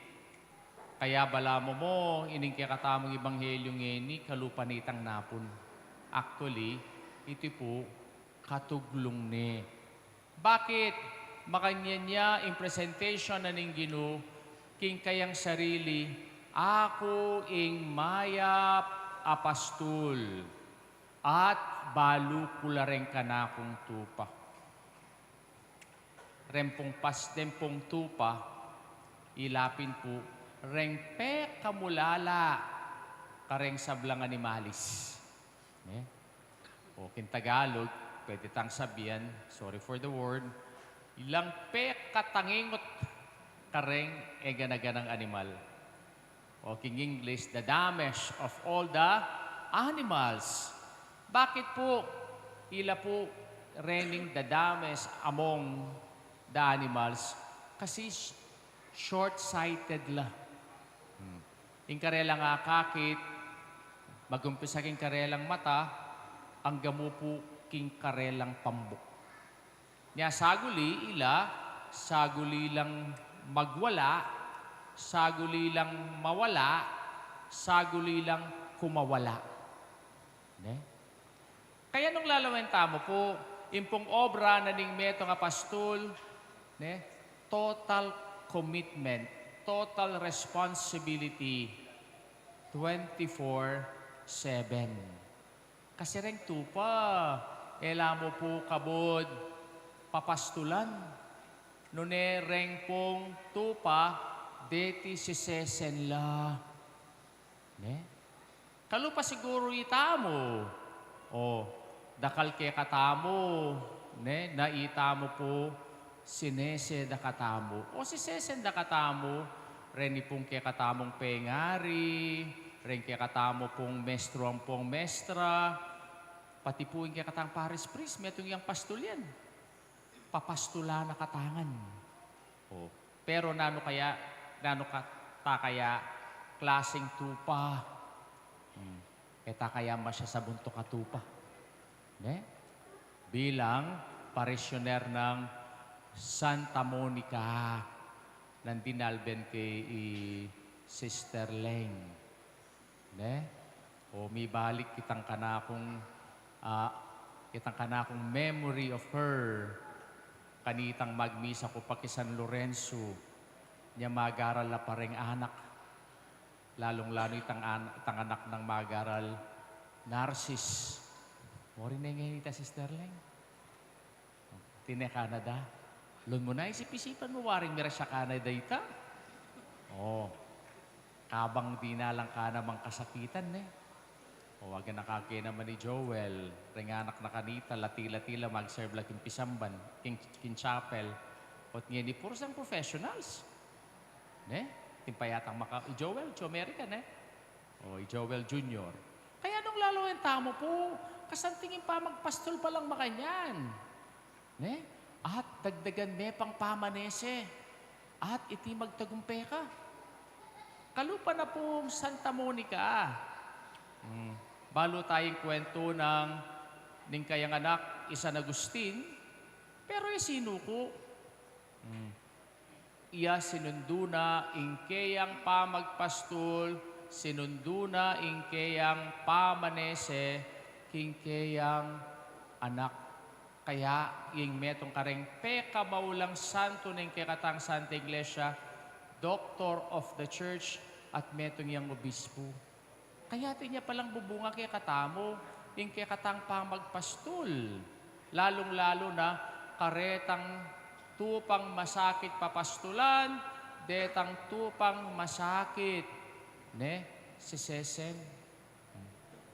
Kaya bala mo, ining kakatamang ebanghelyo ngeni, kalupa nitang napon. Actually, ito po, katuglong ni. Bakit? Makanya niya, in presentation na ning Gino, king kayang sarili, ako ing mayap apastol, at balu kulareng kanakong tupa. Rempong pastempong tupa, ilapin po, rengpe kamulala, kareng sablang animalis. O Tagalog, pwede tang sabihan, sorry for the word, ilang pe katangingot kareng eganaganang animal. O king English, the damage of all the animals. Bakit po? Ila po rening the damage among the animals kasi short-sighted la. Ing karelang akakit, magumpisa king karelang mata, ang gamo po king karelang pambuk. Nya saguli ila, saguli lang magwala, saguli lang mawala, saguli lang kumawala. Ne? Kaya nung lalawenta mo po, impong obra na ning Metong Apastol, ne? Total commitment, total responsibility, 24/7. Kasi rin tupa, ela mo po kabod, papastulan. Nune reng pong tupa, deti si sesen la. Ne? Kalupa siguro itamo. Dakal ke katamo. Ne? Naitamo po, sinese da katamo. O si sesen da katamo, reni pong ke katamong pengari, ren ke katamo pong mestro ang pong mestra, pati po yung ke katang paris pris, metong yung pastol yan. Papastula na katangan. Pero nano kaya klaseng tupa. Eta kaya masya sa bunto katupa. Ne? Bilang parisyoner ng Santa Monica ng dinalben kay Sister Leng. Ne? May balik kitang kanakong memory of her. Kanitang magmisa ko pa kay San Lorenzo, niya magaral na pareng anak. Lalong-lalo itang anak ng magaral, Narcis. Mori na ngayon ita, Sister Leng. Tine Canada. Lun mo na, isip-isipan mo, waring mira sa Canada ita. Kabang di na lang ka namang kasakitan, wag na nakakaya naman ni Joel, renganak na kanita, lati-latila, mag-serve lang king pisamban, king chapel, at nga ni pursang professionals. Timpayatang Joel, American, Joel Jr. Kaya nung lalawin tamo po, kasantingin pa magpastol pa lang makanyan. At dagdagan me pang pamanese, at iti magtagumpe ka. Kalupa na pong Santa Monica. Balo tayong kwento ng ning kayang anak, San Agustin, pero sinuko. iya sinunduna ingkeyang pamagpastul, sinunduna ingkeyang pamanese, kingkeyang anak. Kaya yung metong kareng peka maulang santo ng kekatang Santa Iglesia, Doctor of the Church, at metong yang obispo. Kaya tinya palang bubunga kay katamo, yung kay katang pamagpastul. Lalong-lalo na karetang tupang masakit papastulan, detang tupang masakit. Ne? Si Sesen.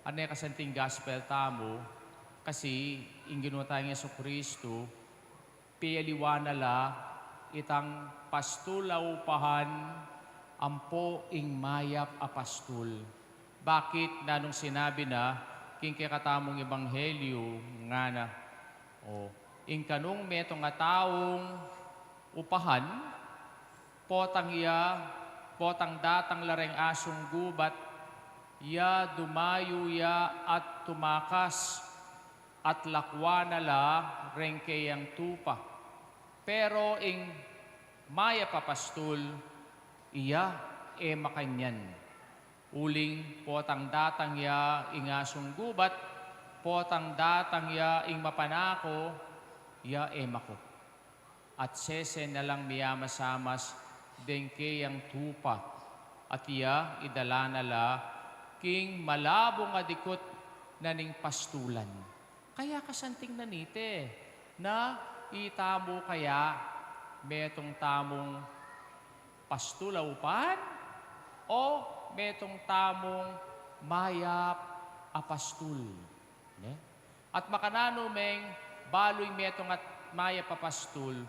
Ano yung kasanting gospel tamo? Kasi, ingino tayo ng Yesu Kristo, piyaliwana la, itang pastulaupahan, ampo ing mayap apastul. Bakit na nung sinabi na, king katamong ebanghelyo, nga na, ing kanong metong nga taong upahan, potang datang lareng asong gubat, ya dumayo ya at tumakas, at lakwa na la rengkeyang tupa. Pero ing maya papastul, iya makanyan. Uling potang datang ya ingasong gubat, potang datang ya ing mapanako, ya mako. At sesen na lang miyamasamas dengkeyang tupa. At iya idala na la king malabo nga dikot na ning pastulan. Kaya kasanting nanite na itamo kaya metong tamong pastulaupan o metong tamong mayap apastul. Ne? At makanano meng baloy metong at mayap apastul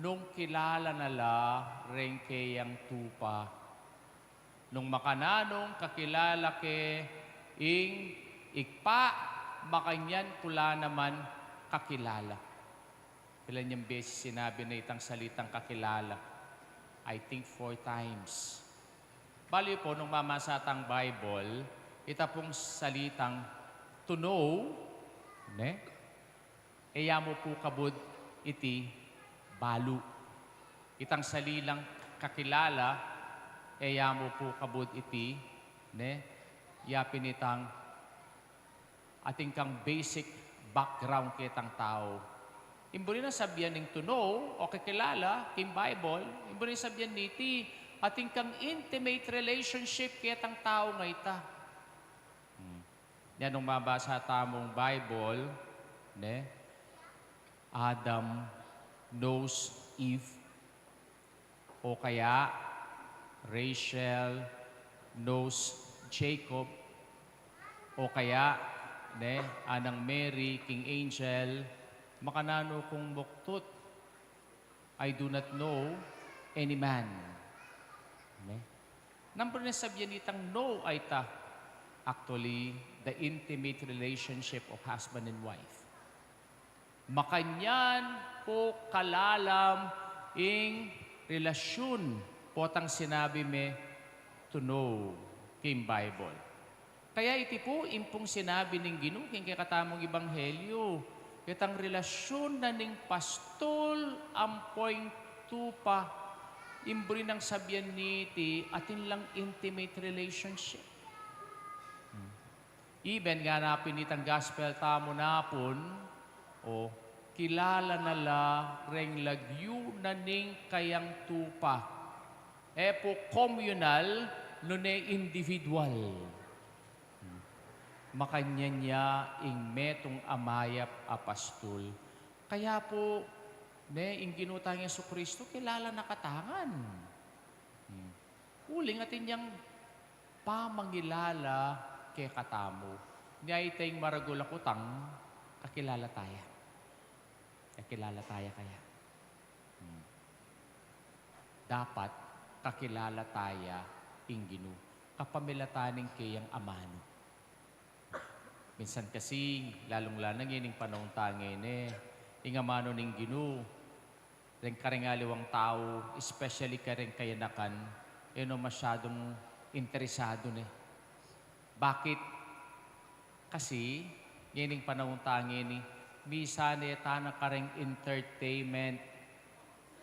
nung kilala na la rengkeyang tupa. Nung makananong kakilala ke ing ikpa makanyan pula naman kakilala. Ilan yung beses sinabi na itang salitang kakilala? I think 4 times. Bali po, nung mamasatang Bible, ita pong salitang to know, ne? Eya mo po kabud iti balu. Itang salilang kakilala, eya mo po kabud iti, ne? Yapin itang ating kang basic background kitang tao. Imburi na sabihan ng to know o kakilala, king Bible, imburi na sabihan niti, ating kang intimate relationship kitang tao nga ita. Yan nung mabasa tamong Bible, ne? Adam knows Eve, o kaya Rachel knows Jacob, o kaya ne, anang Mary, King Angel, makanano kung muktut, I do not know any man. Ne? Number na sabihan itang no ay ta, actually, the intimate relationship of husband and wife. Makanyan po kalalam ing relasyon potang sinabi me to know king Bible. Kaya iti po, impong sinabi ning Ginoo king katamong ebanghelyo, kitang relasyon na ning pastol ampoing tupa, imbri ng sabihan niti, atin lang intimate relationship. Even nga napin itang gospel tamo napon, kilala na la reng lagyu na ning kayang tupa. Po communal, no ne individual. Makanyan niya ing metong amayap apastul. Kaya po, ing ginutang Yesu Kristo, kilala na katangan. Uling atin niyang pamangilala kay katamo. Niya itayong maragulakutang, kakilala tayo. Kakilala tayo kaya. Dapat kakilala tayo ing Ginoo. Kapamilataning kayang amano. Minsan kasi, lalong-lanang ining panahon tangin ingamano ning Ginoo. Ren karingaliwang tao, especially kareng kayanakan, masyadong interesado Bakit? Kasi, ining panahon tangin misa tanang kareng entertainment,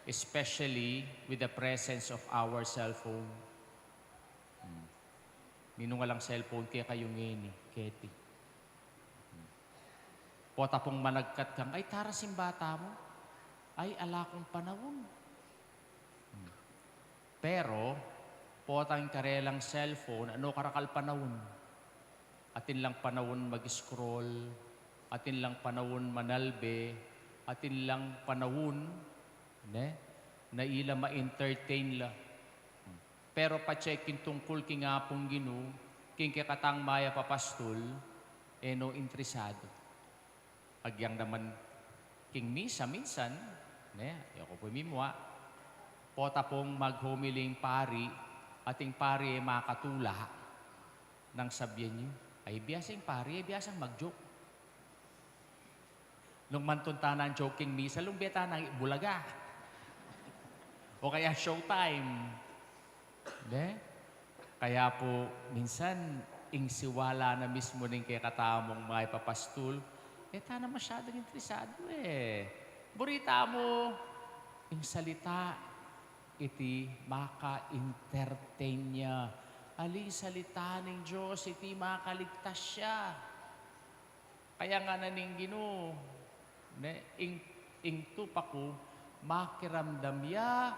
especially with the presence of our cellphone. Minunga lang cellphone kaya kayo ngeni, Keti. Pota pong managkat kang, ay tarasin bata mo, ay ala kong panahon. Pero, potang karelang cellphone, ano karakal panahon? Atin lang panahon mag-scroll, atin lang panahon manalbe, atin lang panahon na ila ma-entertain la. Pero pa-checkin tungkol kingapong ginu, king kakatang maya papastol, no interesado. Agyang naman king misa minsan, ako po mimwa, pota pong maghumiling pari, ating pari ay makatula ng sabyan niyo. Ay biyasang pari, ay biyasang mag-joke. Nung mantunta ng joking misa, lumbeta ng bulaga. O kaya showtime. Kaya po, minsan, ingsiwala na mismo ng kay katamong mga ipapastul, tana masyadong interesado Burita mo, yung salita, iti maka-entertain niya. Ali salita ng Diyos, iti makaligtas siya. Kaya nga naning Ginoo, ing tupa ko, makiramdam ya,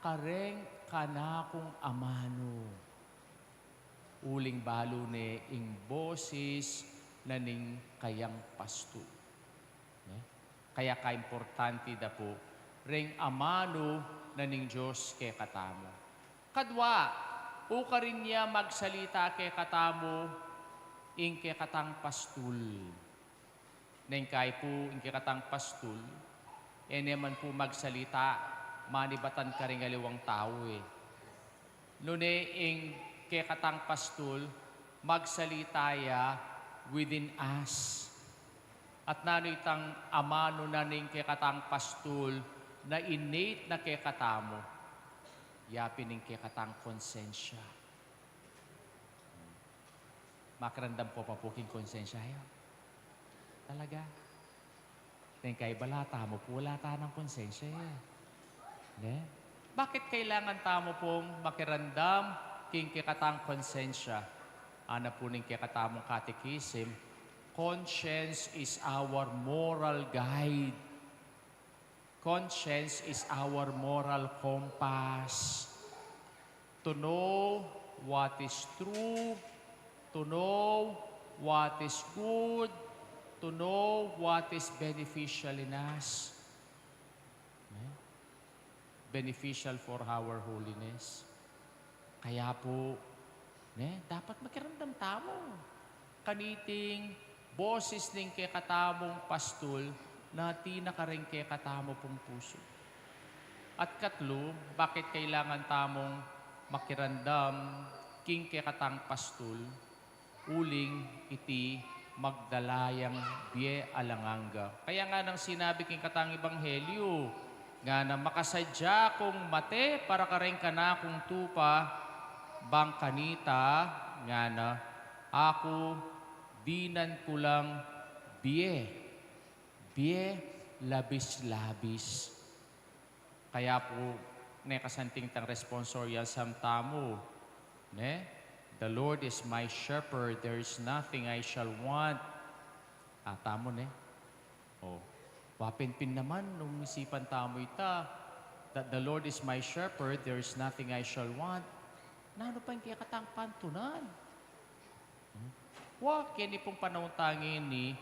kareng kanakong amano. Uling balo ing boses na ning kayang pasto. Kaya ka-importante da po, reng amano na ning Diyos kay katamo. Kadwa, uka rin niya magsalita kay katamo, ing kay katang pastul. Neng kay po, ing kay katang pastul, naman po magsalita, manibatan ka rin aliwang tao Nune, ing kay katang pastul, magsalita ya within us. At nano itang amano na ning kay katang pastul, na innate na kay katamo, yapin ning kay katang konsensya. Makarandam po pa po king konsensya yun. Talaga. Neng kay balata mo po, wala ta ng konsensya Bakit kailangan tamo pong makirandam king kay katang konsensya? Ana po ning kay katamong catechism, conscience is our moral guide. Conscience is our moral compass. To know what is true, to know what is good, to know what is beneficial in us. Beneficial for our holiness. Kaya po, dapat makiramdam tamo. Kaniting boses ning kay katamong pastul, na tinakaring kay katamo pong puso. At katlo, bakit kailangan tamong makirandam king kay katang pastul, uling iti magdalayang biye alanganga. Kaya nga nang sinabi king katang ebanghelyo, nga na makasadya kong mate para kareng kana kung tupa, bang kanita, nga na ako dinan ko lang biye labis-labis. Kaya po, kasanting tang responsorial samtamo, the Lord is my shepherd, there is nothing I shall want. Tamo, wapinpin naman, nung isipan tamo ita, that the Lord is my shepherd, there is nothing I shall want. Nano pa yung kaya katang pantunan? Kini pong panahon tangin ni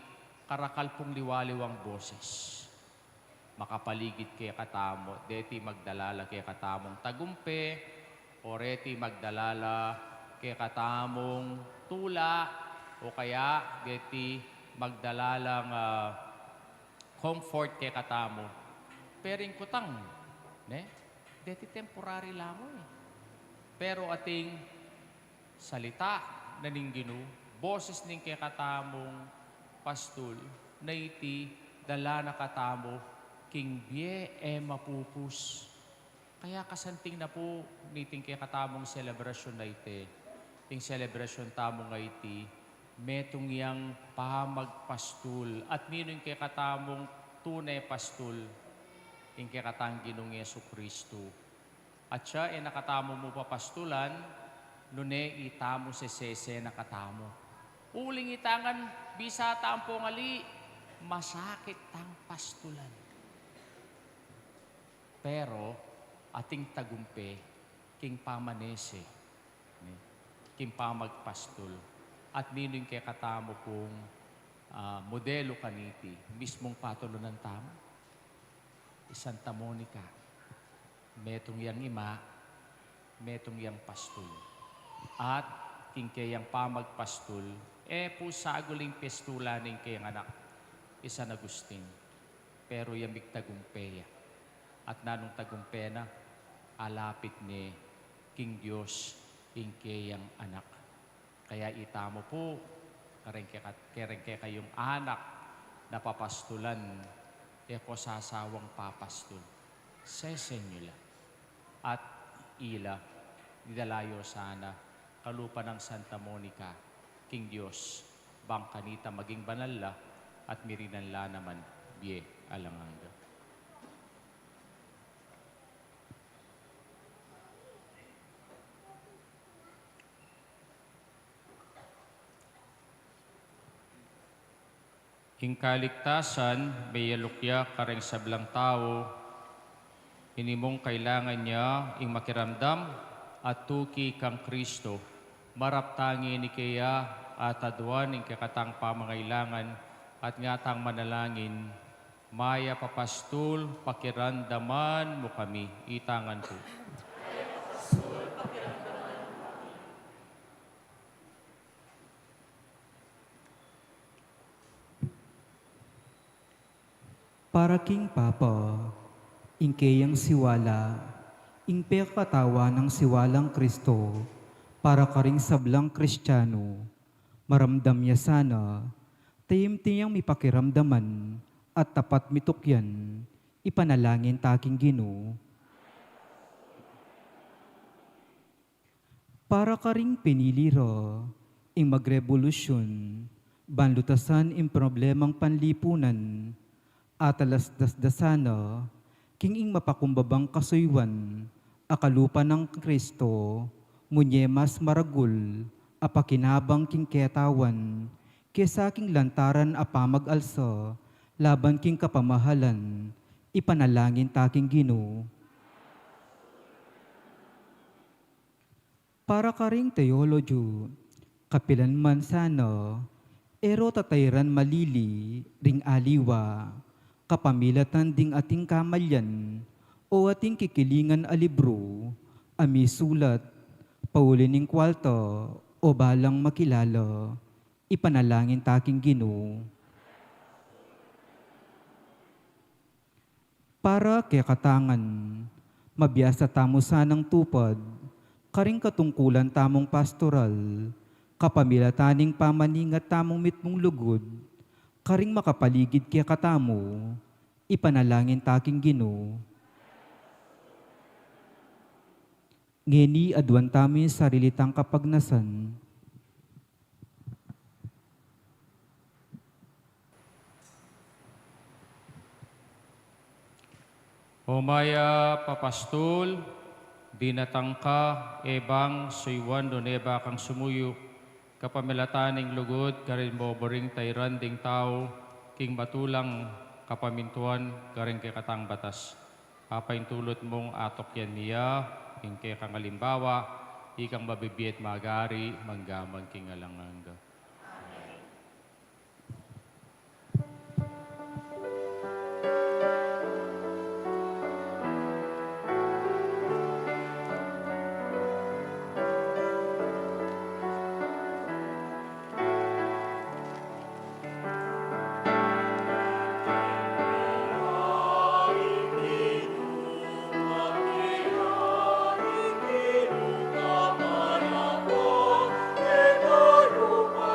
karakal pong liwaliwang boses. Makapaligid kay katamo, deti magdalala kay katamong tagumpe, o reti magdalala kay katamong tula, o kaya deti magdalalang comfort kay katamo. Pering kutang, deti temporary lamang Pero ating salita na ning Ginoo, boses ning kay katamong pastul, na iti dala na katamo, king bie mapupus. Kaya kasanting na po niting kay katamong selebrasyon na iti. Ting selebrasyon tamo nga iti, metong yang pamagpastul. At minong kay katamong tunay pastul, ing kekatang Ginong Yesu Kristo. At siya nakatamo mo papastulan, nune itamo sese nakatamo. Uling itangan bisa tampo ngali, masakit tang pastulan. Pero ating tagumpe, king pamanese, king pamagpastol. At ninuing kay katamo pong modelo kaniti, mismong patulunan tamo. Santa Monica, metong yang ima, metong yang pastol. At king kayang pamagpastol, po saguling pestulan ng kayang anak, San Agustin. Pero yung tagumpeya. At nanong tagumpena, alapit ni King Diyos, ing kayang anak. Kaya itamo po, karengke kayong anak na papastulan, ko sasawang papastol. Sesenyula. At ila, nidalayo sana, kalupa ng Santa Monica, King Diyos, bangkanita maging banal at mirinanla naman, biye alanganga. Ing kaligtasan, bayalukya kareng sablang tao, inimong kailangan niya ing makiramdam at tuki kang Kristo. Maraptangi ni kaya at adwan ing kakatang pamangailangan at ngatang manalangin, maya papastul, pakirandaman mo kami. Itangan po. Para King Papa, ingkeyang siwala, ingpe katawa ng siwalang Kristo, para karing sablang Kristiyano, maramdam niya sana, tiyang mipakiramdaman, at tapat mitukyan, ipanalangin taking Ginoo. Para karing piniliro, ing magrevolusyon, banlutasan ing problemang panlipunan, atalas dasdasana, king ing mapakumbabang kasuywan, akalupa ng Kristo, munyemas maragul, apakinabang king ketawan, kesa king lantaran apamag-alsa, laban king kapamahalan, ipanalangin taking Ginoo. Para karing teologyo, kapilan man sana, ero tatayran malili, ring aliwa, kapamilatan ding ating kamalyan, o ating kikilingan a libro, ami sulat, paulining kwalto, o balang makilala, ipanalangin taking Ginoo. Para kay katangan, mabiyasa tamo sanang tupad, karing katungkulan tamong pastoral, kapamilataning pamaningat tamong mitmong lugod, karing makapaligid kaya katamo, ipanalangin taking Ginoo. Ngeni adwan tami sarilitang kapagnasan. Humaya papastul, dinatangka, ebang, suywan, doneba kang sumuyo, kapamilataning lugod, karin boboring tayran ding tao, king batulang kapamintuan, karing kay katang batas. Papaintulot mong atok yan niya, king kay kangalimbawa, ikang mabibiyet magari, manggamang king alanganga. Lupa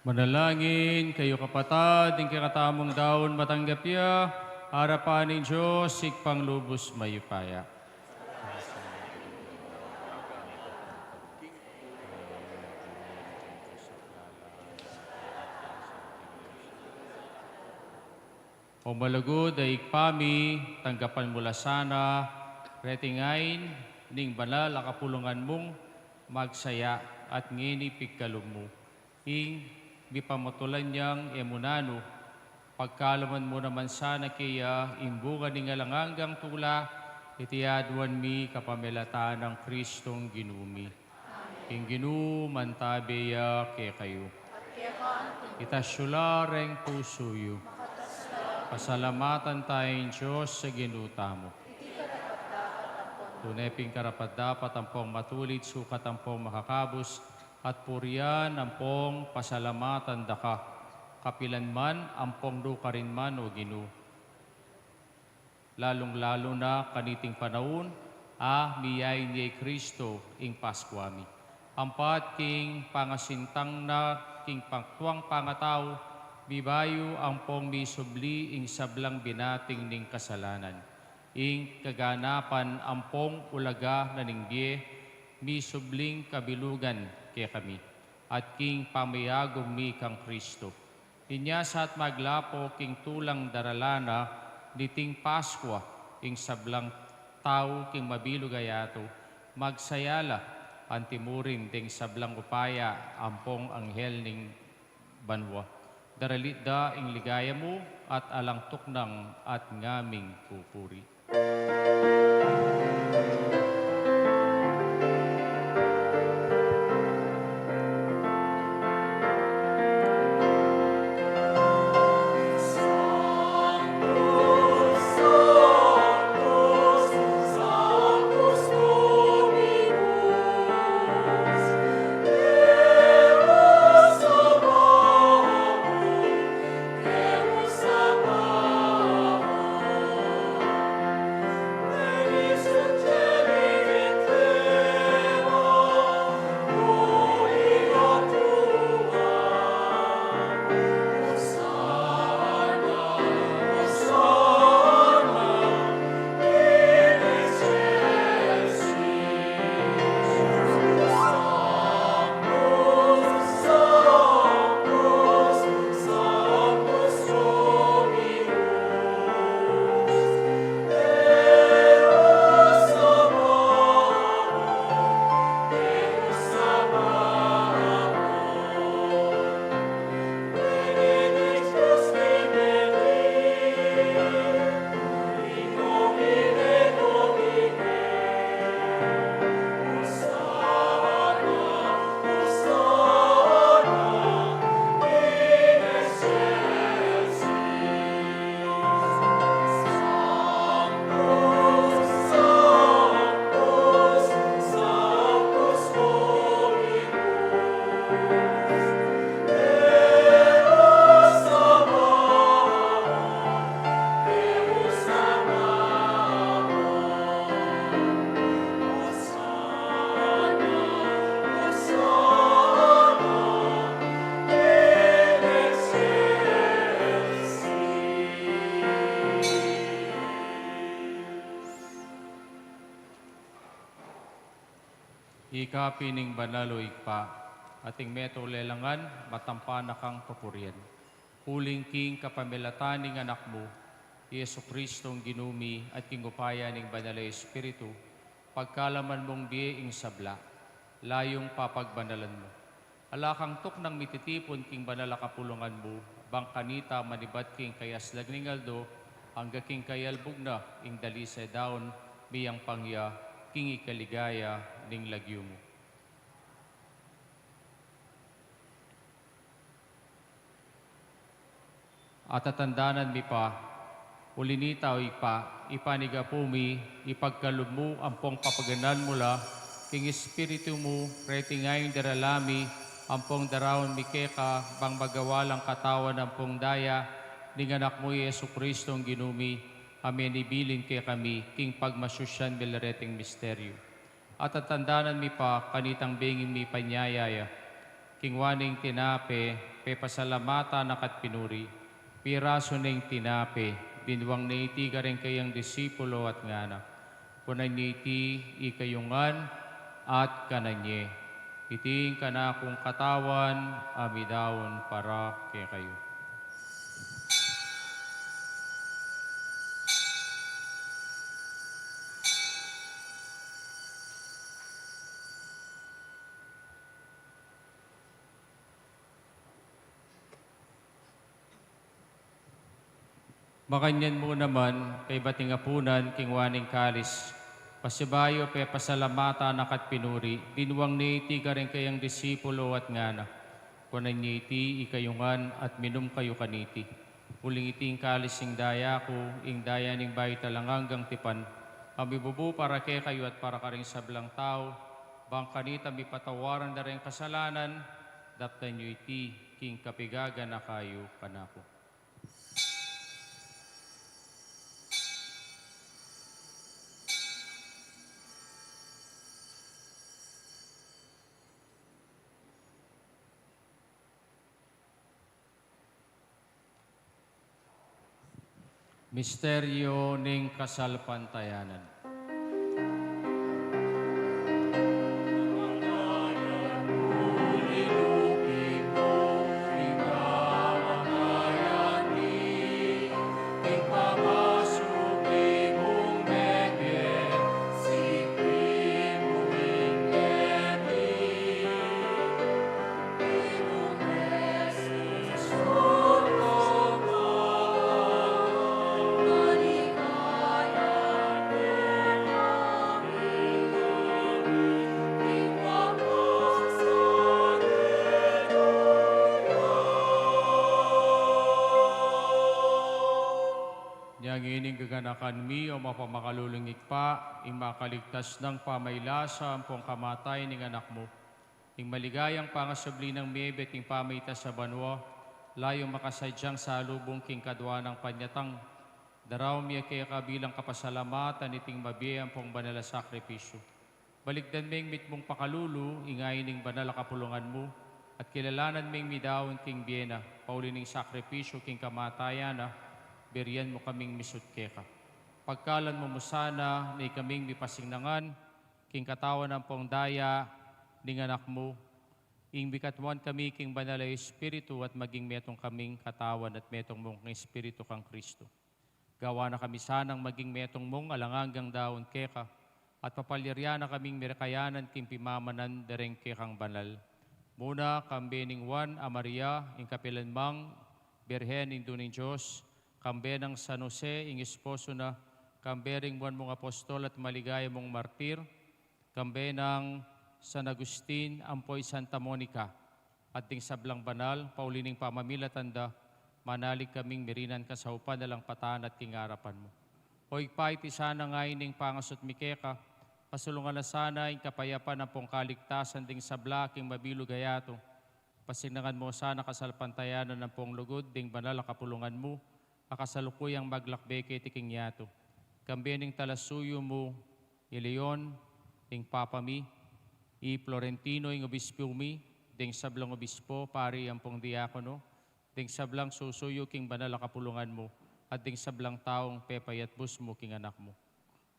Manalangin kayo kapatad, ng kakatamong daon matanggap ya, harapan ng Diyos, sikpang lubos mayupaya. O malagod ay ikpami, tanggapan mula sana, retingain, ning banal akapulungan mong magsaya at ngini pigkalog mo. Ing bipamatulan niyang emunano, pagkalaman mo naman sana kaya imbunga ning alanganggang tula, itiaduan mi kapamilatan ng Kristong ginumi. Ing ginumantabeya kay kayo. Itasyulareng pusoyo. Pasalamatan tayong Diyos sa ginuta mo. Tunay ping karapat-dapat ang pong matulit, sukat ang pong makakabos, at puriyan ang pong pasalamatan daka. Kapilan man, ang pong duka rin man o Ginoo. Lalong-lalo na kaniting panahon, miyay ni Kristo ing Paskwami. Ampat king pangasintang na king pangtuang pangatao, bibayo ang pong misubli ing sablang binating ning kasalanan. Ing kaganapan ang pong ulaga na ningye, misubling kabilugan kay kami. At king pamayagom mi kang Kristo. Inyasa at maglapo king tulang daralana, niting Paskwa, ing sablang tao king mabilugayato, magsayala, antimurin ding sablang upaya, ampong anghel ning banwa. Daralit da ing ligaya mo at alang tuknang at ngaming pupuri. Ikapining banalo ikpa, ating meto lelangan, matampa na kang papurian. Huling king kapamilataning anak mo, Yesu Kristong ginumi at kingupaya ning banal Espiritu, pagkalaman mong biing sabla, layong papagbanalan mo. Alakang tok ng mititipon king banal kapulungan mo, bang kanita manibat king kayaslag ning aldo, hangga king kayalbog na ing dalisay daon, biyang pangya, king ikaligaya ning lagyo mo. At tatandanan mi pa, ulinita o ipaniga po mi, ipagkalub mo ang pong papaganan mula, king Espiritu mo, retingayong daralami, ang pong darawon mi keka, bang magawalang katawan ang pong daya, ning anak mo Yesu Kristong ginumi, amen ibilin kay kami, king pagmasusyan bilareting misteryo. At tatandanan mi pa, kanitang bingin mi panyayaya, kingwaning tinape, pepasalamata nakat pinuri, piraso ning tinape, binwang na iti rin kayang disipulo at ngana. Kunay niti ikayungan at kananye. Iting kanakong katawan, amidawon para kay kayo. Makanyan mo naman kay batingapunan kingwaning kalis. Pasibayo pe pasalamata nakat pinuri, dinwang niti ka rin kayang disipulo at ngana. Kunan niti ikayungan at minum kayo kaniti. Uling iting kalis ing daya ko, ing daya ning bayi talanganggang tipan. Amibubu para kay kayo at para ka rin sablang tao, bang kanita mi patawaran na rin kasalanan, daptan nyo iti king kapigaga na kayo kanako. Misteryo ning kasalpantayanan. Ining gaganakan mi o mapamakalulungig pa, ing makaligtas ng pamaylasa ang pong kamatay ning anak mo. Ing maligayang pangasubli ng mebet ing pamayta sa banwa, layong makasadyang sa lubong king kadwa ng panyatang, daraw miya kaya kabilang kapasalamatan iting mabiyang pong banala sakripisyo. Baligdan ming mit mong pakalulu, ingay ning banala kapulungan mo, at kilalanan ming midawon king biyena, paulining sakripisyo king kamatayan na, berian mo kaming misut keka. Pagkalan mo musana, ni kaming mipasingnangan, king katawan ng pong daya, ning anak mo, ing bikatwan kami king banalay espiritu at maging metong kaming katawan at metong mong espiritu kang Kristo. Gawa na kami sanang maging metong mong alangangang daon keka, at papalirya na kaming mirakayanan king pimamanan dereng kekang banal. Muna, kambening Juan a Maria, ing kapilan mang, Birhen ing duning Diyos, kambe ng San Jose, ing esposo na, kambe ring buwan mong apostol at maligaya mong martir, kambe ng San Agustin, ampoy Santa Monica, at ding sablang banal, paulining pamamilatanda, manalig kaming mirinan kasaupan na lang patan at kingarapan mo. Hoy pa iti sana nga ining pangasot mikeka, pasulungan na sana ing kapayapan ng pong kaligtasan ding sabla king mabilog gayato, pasinangan mo sana kasalpantayanan ng pong lugod ding banal kapulungan mo, akasalukuyang maglakbeke tiking yato. Kambening talasuyo mo, i Leon, ing Papa mi, i Florentino ing obispo mi, ding sablang obispo, pari ang pong diakono, ding sablang susuyo king banal kapulungan mo, at ding sablang taong pepayat bus mo king anak mo.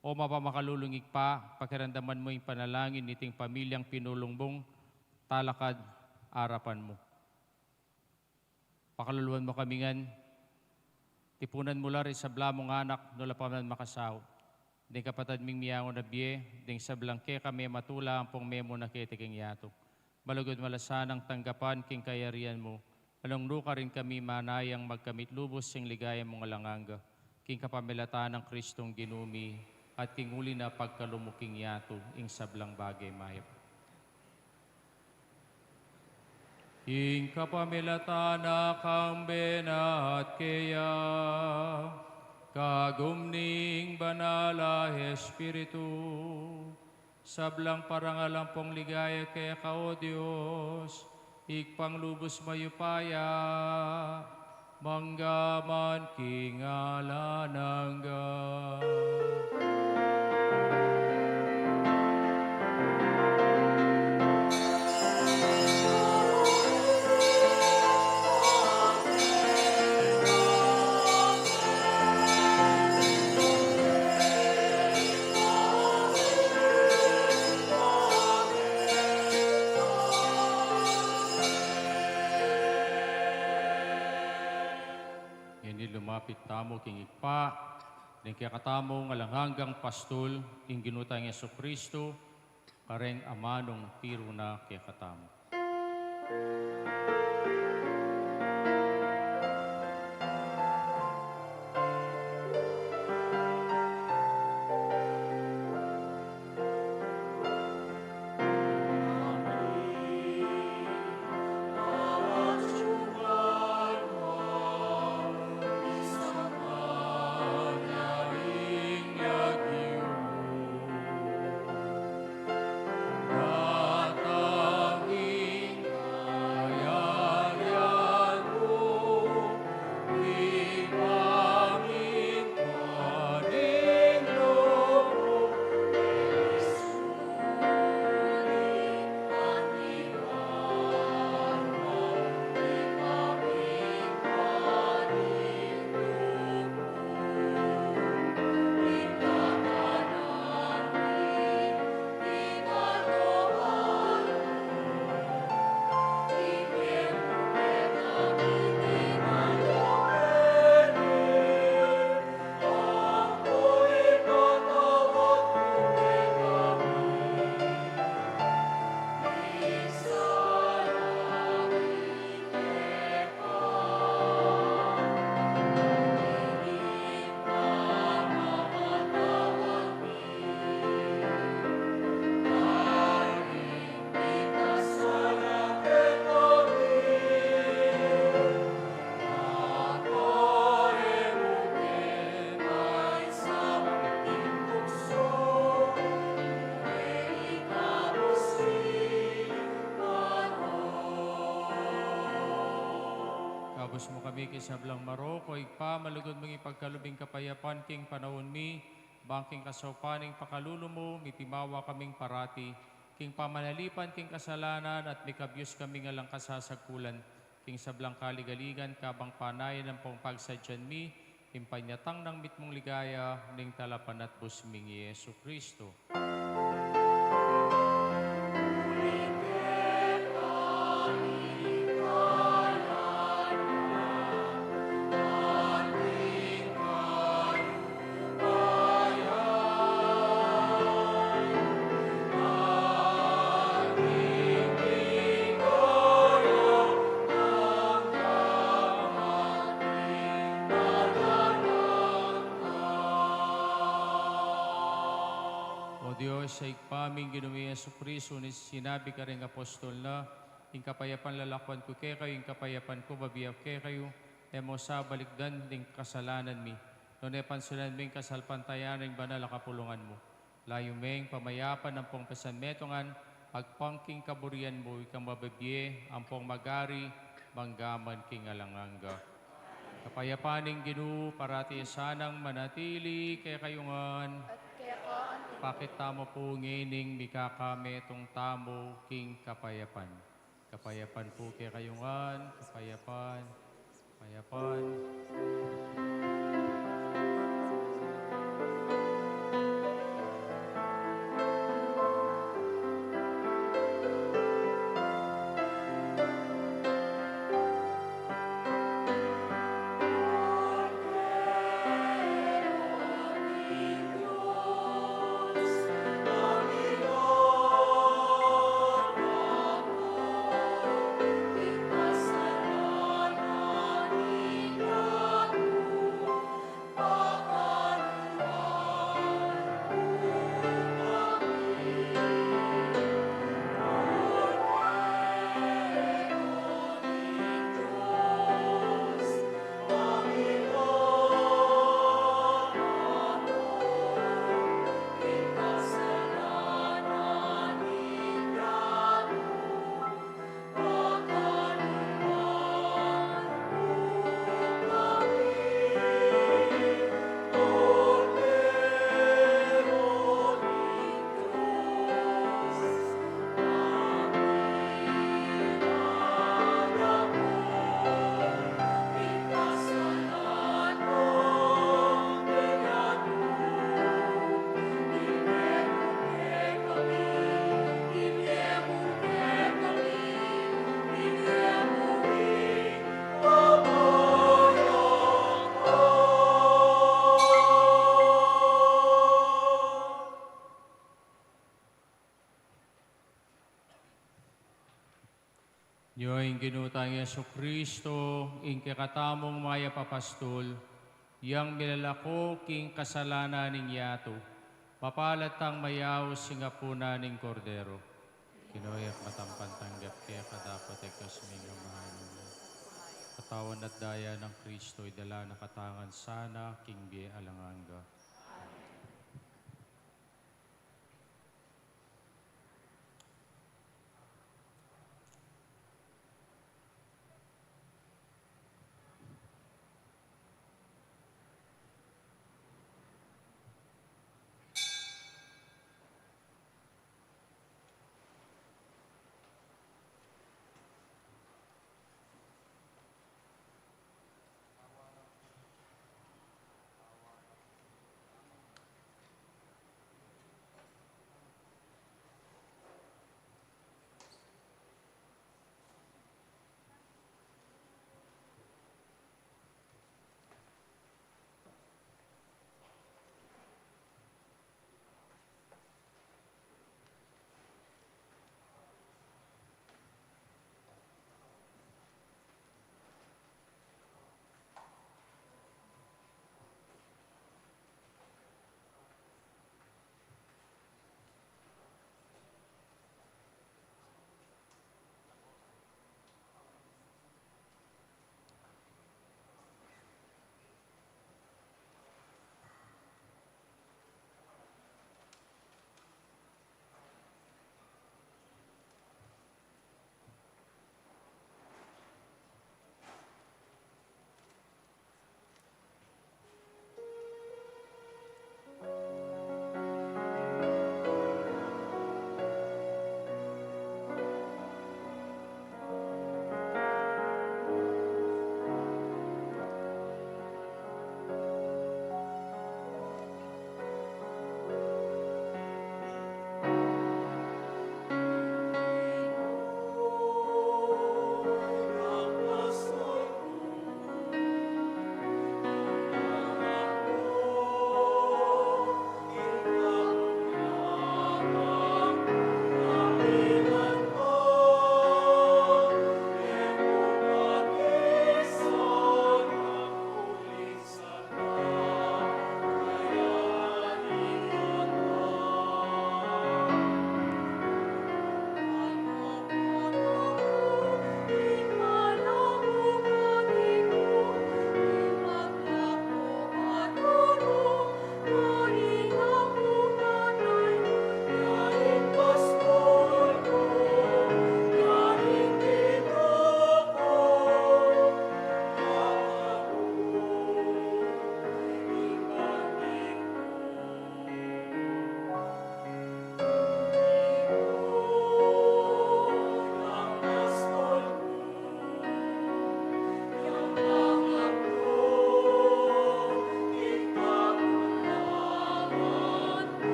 O mapamakalulungig pa, pakiramdaman mo yung panalangin niting pamilyang pinulong mong talakad arapan mo. Pakaluluan mo kami ngan, tipunan mula rin sa blamong anak, nula pa man makasaw. Ding kapatad ming miyango na biye, ding sablang ke kami matula ang pong memo na kitiking yato. Malugod malasanang tanggapan king kayarian mo. Anong nuka rin kami manayang magkamit lubos sing ligaya mong alanganga. King kapamilata ng Kristong ginumi at king uli na pagkalumuking yato ing sablang bagay mayap. Ing kapamilata na kang benat kaya, kagumning banala Espiritu, sablang parangalang pong ligaya kaya kao Diyos, ikpang lubos mayupaya, manggaman kingalanangga. tamo king ikpa, ning kaya katamo ngalanghanggang pastol, ing ginutang Yesu Kristo, kareng amanong tiro na kaya katamo. Kabos mo kami kisablang Maroko, igpa, malugod mong ipagkalubing kapayapan king panahon mi, bangking kasaupaning pakalulo mo, mitimawa kaming parati, king pamanalipan king kasalanan at mikabyos kami nga lang kasasagkulan, king sablang kaligaligan, kabang panayan ng pong pagsadyan mi, impanyatang ng mitmong ligaya, ning talapan at busming Yesu Kristo. O Diyos, sa ikpaming ginumi Yesu Kristo, ni sinabi ka rin apostol na, ing kapayapan lalakwan ko kay kayo, ing kapayapan ko babiyak kay kayo, emo sa balikdan ding kasalanan mi. Noon e pansunan ming kasalpantayan ring banal kapulungan mo. Layo ming pamayapan ng pong pesanmetongan, agpangking kaburian mo, ikang mababye, ang pong magari, manggaman king alanganga. Kapayapaning Ginoo, parati sanang manatili kay kayungan. At kaya ko ang Pakit tamo po ngining mikakame tong tamo king kapayapan. Kapayapan po kay kayungan, kapayapan, kapayapan. ipasalanan Yoing ginutang Yesu Kristo, ing kakatamong maya papastol, yang milalako king kasalanan ning yato, papalatang mayaw singapuna ning kordero. Kinoyak matampan tanggap kaya kadapat ay kasming amahan mo. Katawan at daya ng Kristo ay dala na katangan sana king biye alanganga.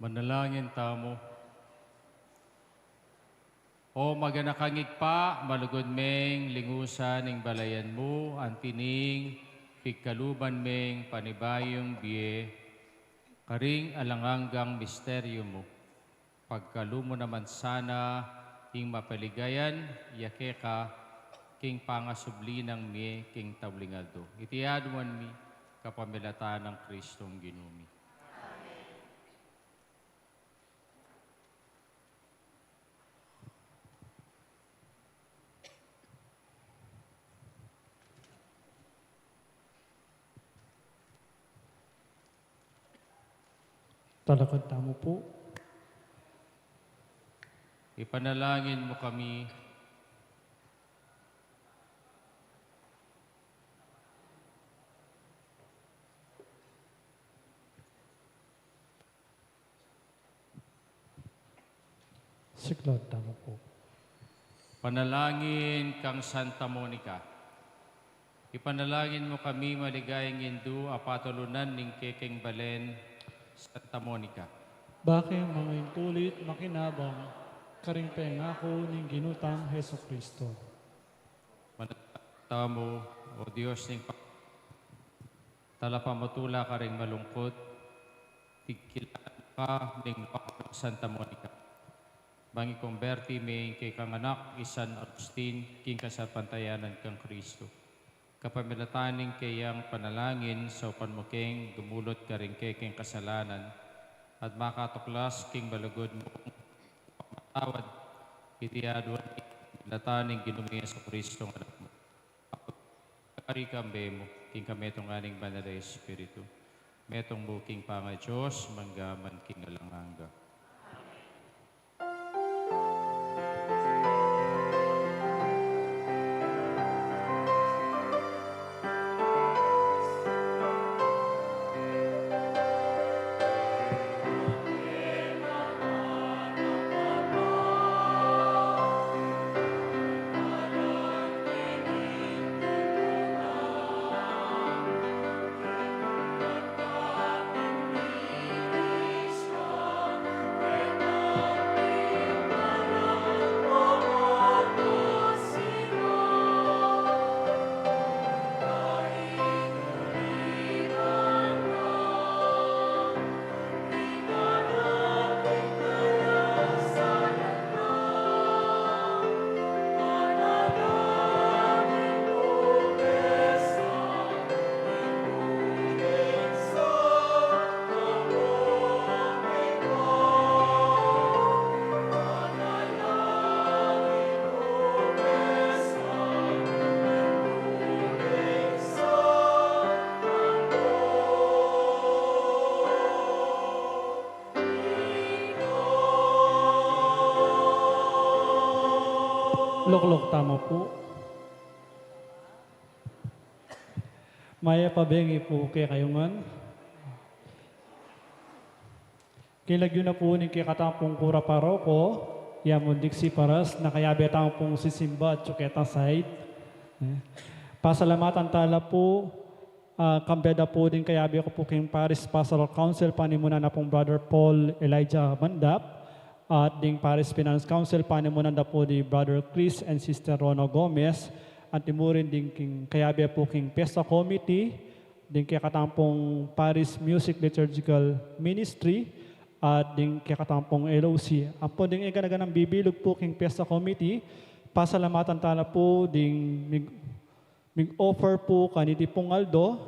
Manalangin tamo. O maganakangig pa, malugod meng lingusan ng balayan mo, antining, pigkaluban meng panibayong biye, karing alanganggang misteryo mo. Pagkalumo naman sana, king mapaligayan, yake ka, king pangasubli ng mi, king tablingado. Itiaduan mi, kapamilata ng Kristong ginumi. Talakad tamo po. Ipanalangin mo kami, Siklod tamo po. panalangin kang Santa Monica. Ipanalangin mo kami maligayang Hindu, apatulunan ning kekeng balen, Santa Monica. Bakit mga intulit makinabang, karing pengako ning ginutang Heso Kristo. Manata mo, O Diyos ning talapamatula ka ring malungkot, tigkilan ka ning Santa Monica. Bangi konberti may kay kang anak, San Agustin, king kasapantayanan kang Kristo. Kapamilataning kayang panalangin sa upan mo king gumulot ka rin king kasalanan at makatuklas king balagod mo matawad itiadwan lataning ginumiya sa Kristo ng anak mo. Kari kambe mo, king kametong aning banal na Espiritu. Metong buking panga Diyos, manggaman king alanganga. Loklok tamo po. Maya pabengi po kay kayungan. Kilagyo na po ni kay katapong kura paroko, yamundik si paras, nakayabe tamo pong sisimba at tsuketa side. Pasalamatan tala po, kambeda po din kayabe ko po king Paris Pastoral Council, panimunan na pong Brother Paul Elijah Mandap, at ding Paris Finance Council, panimunan na po di Brother Chris and Sister Rono Gomez, at timurin din king kayabe po king Pesta Committee, din kay katampong Paris Music Liturgical Ministry, at din kay katampong LOC. Ang po din iganaganang bibilog po king Pesta Committee, pasalamatan tala po ding mig-offer po kaniti pong Aldo,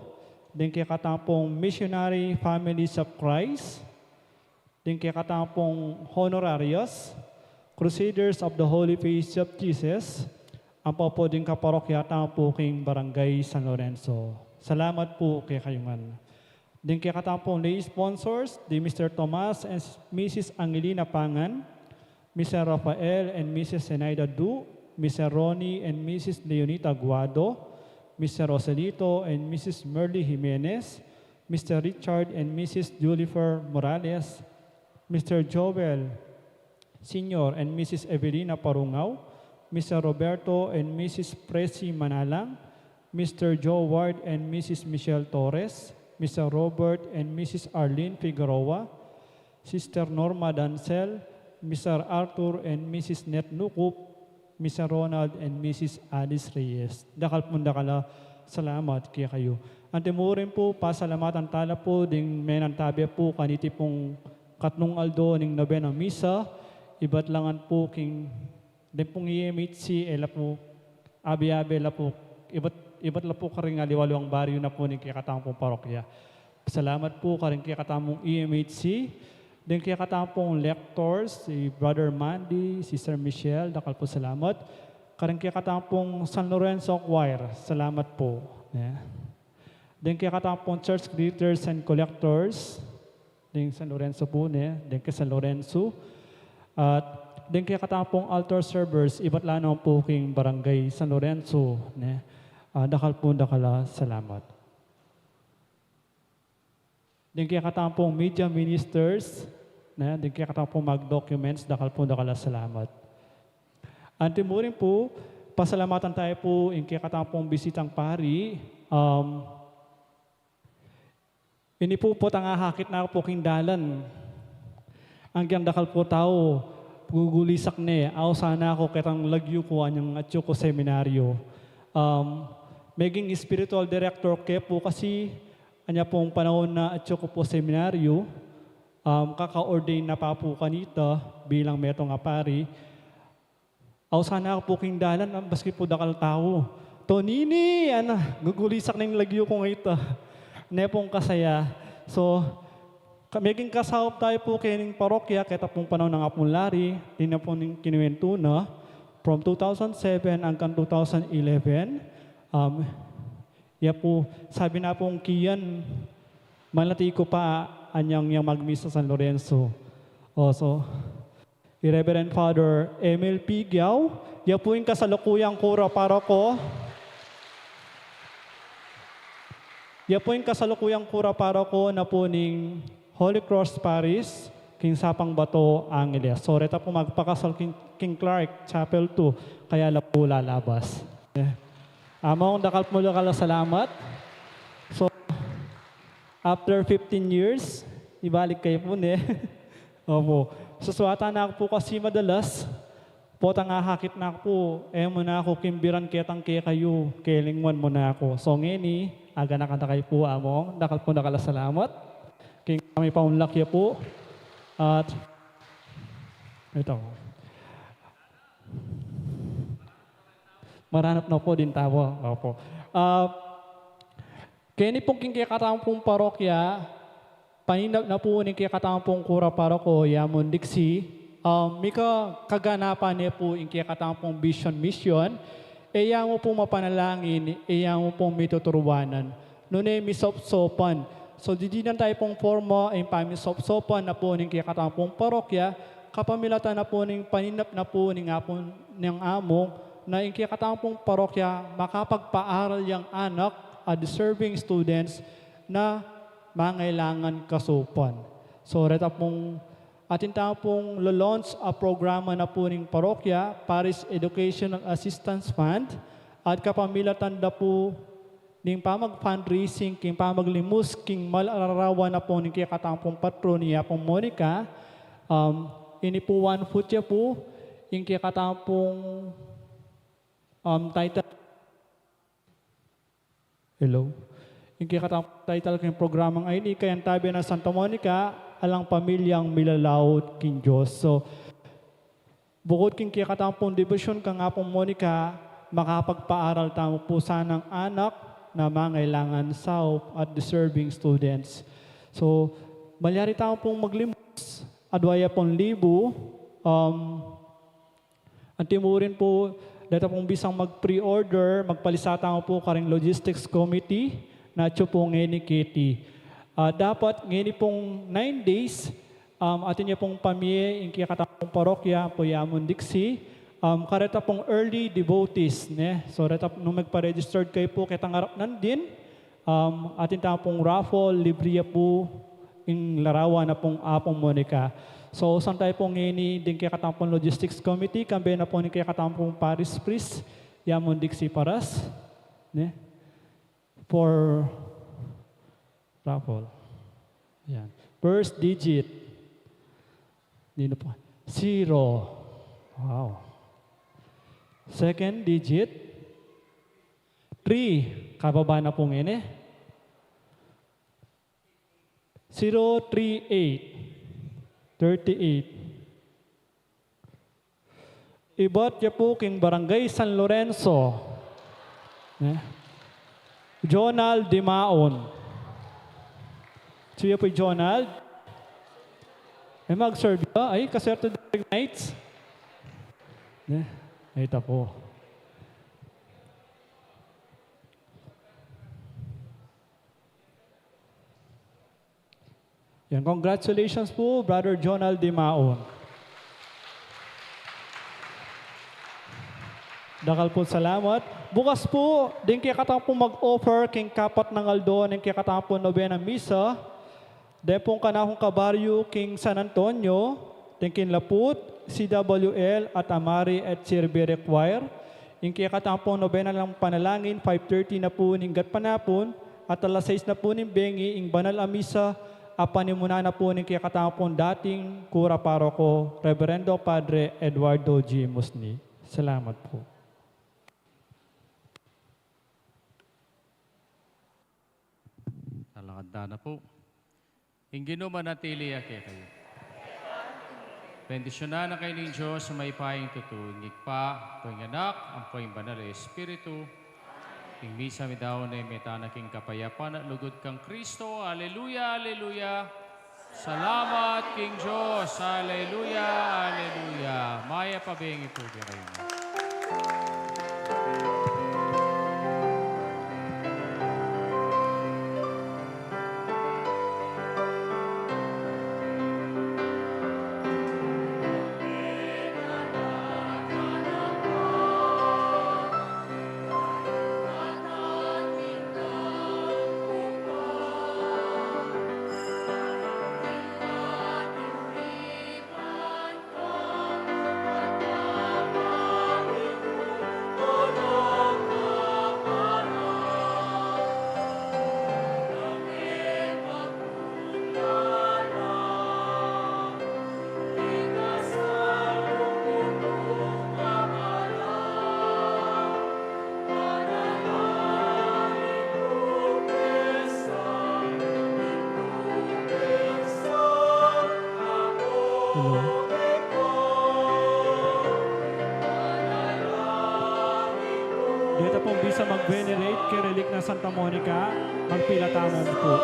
din kay katampong Missionary Families of Christ, din kay katampong Honorarios, Crusaders of the Holy Face of Jesus, ang po din kaparokya po king Barangay San Lorenzo. Salamat po kay kayungan. Din kay katampong lay sponsors, di Mr. Tomas and Mrs. Angelina Pangan, Mr. Rafael and Mrs. Zenaida Du, Mr. Ronnie and Mrs. Leonita Guado, Mr. Roselito and Mrs. Merly Jimenez, Mr. Richard and Mrs. Julifer Morales, Mr. Joel Sr. and Mrs. Evelina Parungaw, Mr. Roberto and Mrs. Presi Manalang, Mr. Joe Ward and Mrs. Michelle Torres, Mr. Robert and Mrs. Arlene Figueroa, Sister Norma Dancel, Mr. Arthur and Mrs. Net Nukup, Mr. Ronald and Mrs. Alice Reyes. Dakal pong dakala, salamat kaya kayo. Antimurin po, pasalamatan tala po, ding menantabi po, kaniti pong katnong aldo, ning nobena misa, ibat langan po, king, din pong EMHC, ela po, abi-abi la po, ibat la po karing aliwalawang baryo na po, ning kaya katang pong parokya. Salamat po karing kaya katamong EMHC, din kaya katamong lectors, si Brother Mandy, Sister Michelle, dakal po salamat. Karing kaya katamong San Lorenzo Choir, salamat po. Yeah. Din kaya katamong church greeters and collectors, din San Lorenzo po, din kaya San Lorenzo. At din kaya katamong altar servers, iba't lanong po king barangay San Lorenzo. Dakal po, dakala, salamat. Din kaya katampong media ministers, din kaya katampong mag-documents, dakal po, dakala, salamat. Antimurin po, pasalamatan tayo po, in kaya katampong bisitang pari, ini po tangahakit na po king dalan. Hanggang dakal po tao, gugulisak aw sana ako kitang lagyo ko anyang atyo ko seminaryo. Maging spiritual director ke po kasi anya pong panahon na atyo ko po seminaryo, kaka-ordain na pa po kanita bilang metong apari. Aw sana ako po king dalan, baski po dakal tao. Tonini, gugulisak na yung lagyo ko ngayta. Nepong kasaya. So, maging kasahop tayo po kining parokya, kita pong panahon ng Apunlari, din na po ng kinuwento na, from 2007 hanggang 2011, po, sabi na pong kiyan, malati ko pa anyang yung magmisa San Lorenzo. So, Reverend Father Emil Pigiao, po yung kasalukuyang kura paroko. Po yung kasalukuyang kura paroko na po ning Holy Cross Parish, King Sapang Bato, Angeles. So, reta po magpakasal King Clark, Chapel 2, kaya la po lalabas. Among dakal po dakal salamat. So, after 15 years, ibalik kayo po Opo. Suswata na ako po kasi madalas, po tangahakit na ako po, mo na ako kimbiran ketang kaya kayo, kelingwan mo na ako. So, ngeni, aga na kanta kayo po among, dakal po dakal salamat. King kami paunlak ya po. At ito. Maranap na po din tawa. Opo. Kaya pong king katampong parokya, paninag na po ni katampong kura paroko, Yamon Dixie, mika kaganapan niya po yung katampong vision mission, mo po mapanalangin, mo pong mituturuanan. Noon misop-sopan. So, di na tayo pong forma, yung pamisop-sopan na po ng katampong parokya, kapamilatan na po ng paninap na po ng apon ng among, na yung katampong parokya, makapagpaaral yung anak at deserving students na mangailangan kasupan. So, reta pong atin tayo pong launch a programa na po ng parokya, Parish Educational Assistance Fund, at kapamilatan na po ning pamag-fundraising, king pamaglimus, king malararawan na po ning katampong patron niya pong Monica, ini po 1 foot ya po, yung katampong title. Hello? Yung katampong title king programang ay kayang tabi na Santa Monica, alang pamilyang milalaot king Diyos. So, bukod king katampong devotion ka nga pong Monica, makapagpaaral tamo po sanang anak, na mangailangan sa at deserving students. So, malyari tayo pong maglimos, adwaya pong libo, antimurin po, dito pong bisang mag-pre-order, magpalisata po karing logistics committee, na ito pong ngeni Kitty. Dapat ngeni pong 9 days, atin niya pong pamilya, yung kikatapong parokya, po Yamon Dixie, kareta pong early devotees. So, reta, nung magpa-registered kayo po, kitang harap nandin, atin tayo pong raffle, libriya po, yung larawan na pong Apong Monica. So, saan tayo pong ngini, din kaya katampong logistics committee, kambi na po ni kaya katampong Paris Priest, Yamon Dixie Paras, for raffle. Yan. First digit, Hindi na po. 0. Wow. Second digit. 3. Kababa na po ngayon 038. 38. Ibot niya po king Barangay San Lorenzo. Jonald Dimaon. Siya po Jonald. Mag-serve ba? Ay, kaserte District Knights. Ito po. Yan, congratulations po, Brother Jonald Dimaon. Dakal po salamat. Bukas po, din kaya katang po mag-offer king kapat ng Aldo, din kaya katang po nobena misa. Den pong kanahong kabaryo king San Antonio, din king Laput, CWL at Amari at Sirbe Require. Yung kaya katang po nobena lang panalangin, 5:30 na po ninggat panapon, at alas 6 na po ning bengi, ing banal amisa, apanimuna na po ning kaya katang po dating kura paroko, Reverendo Padre Eduardo G. Musni. Salamat po. Talakad na po. Ingino manatili ake kayo. Bendisyonan na kayo ng Diyos sa may pahing tutungig pa, po'y anak, ang po'y banal na Espiritu, ing misa mi daw na imetana king kapayapan at lugod kang Kristo. Aleluya, aleluya. Salamat king Diyos. Aleluya, aleluya. Maya pabengi po kayo. Dito pong bisa mag-venerate kay Relic ng Santa Monica, magpila tamon po.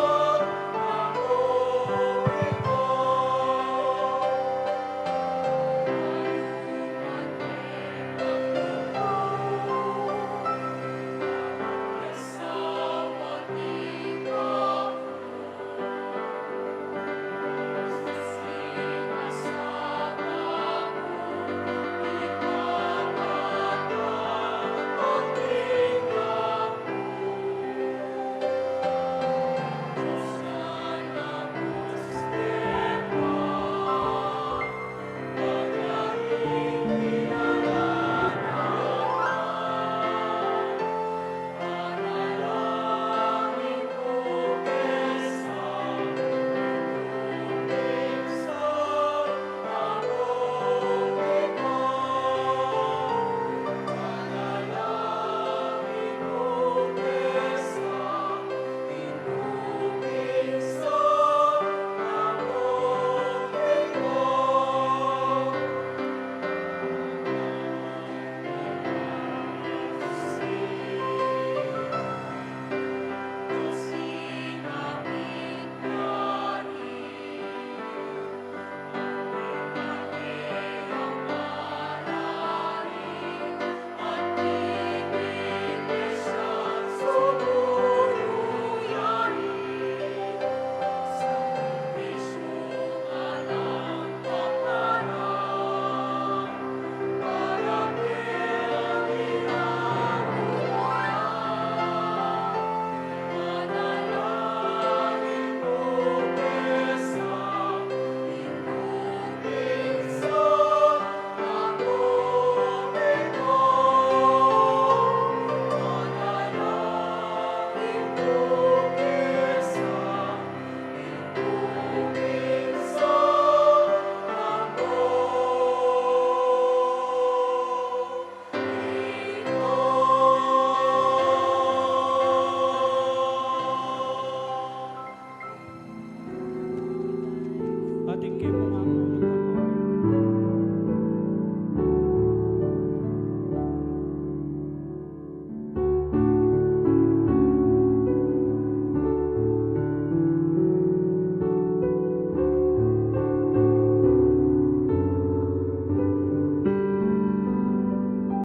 tingkay mo nga po.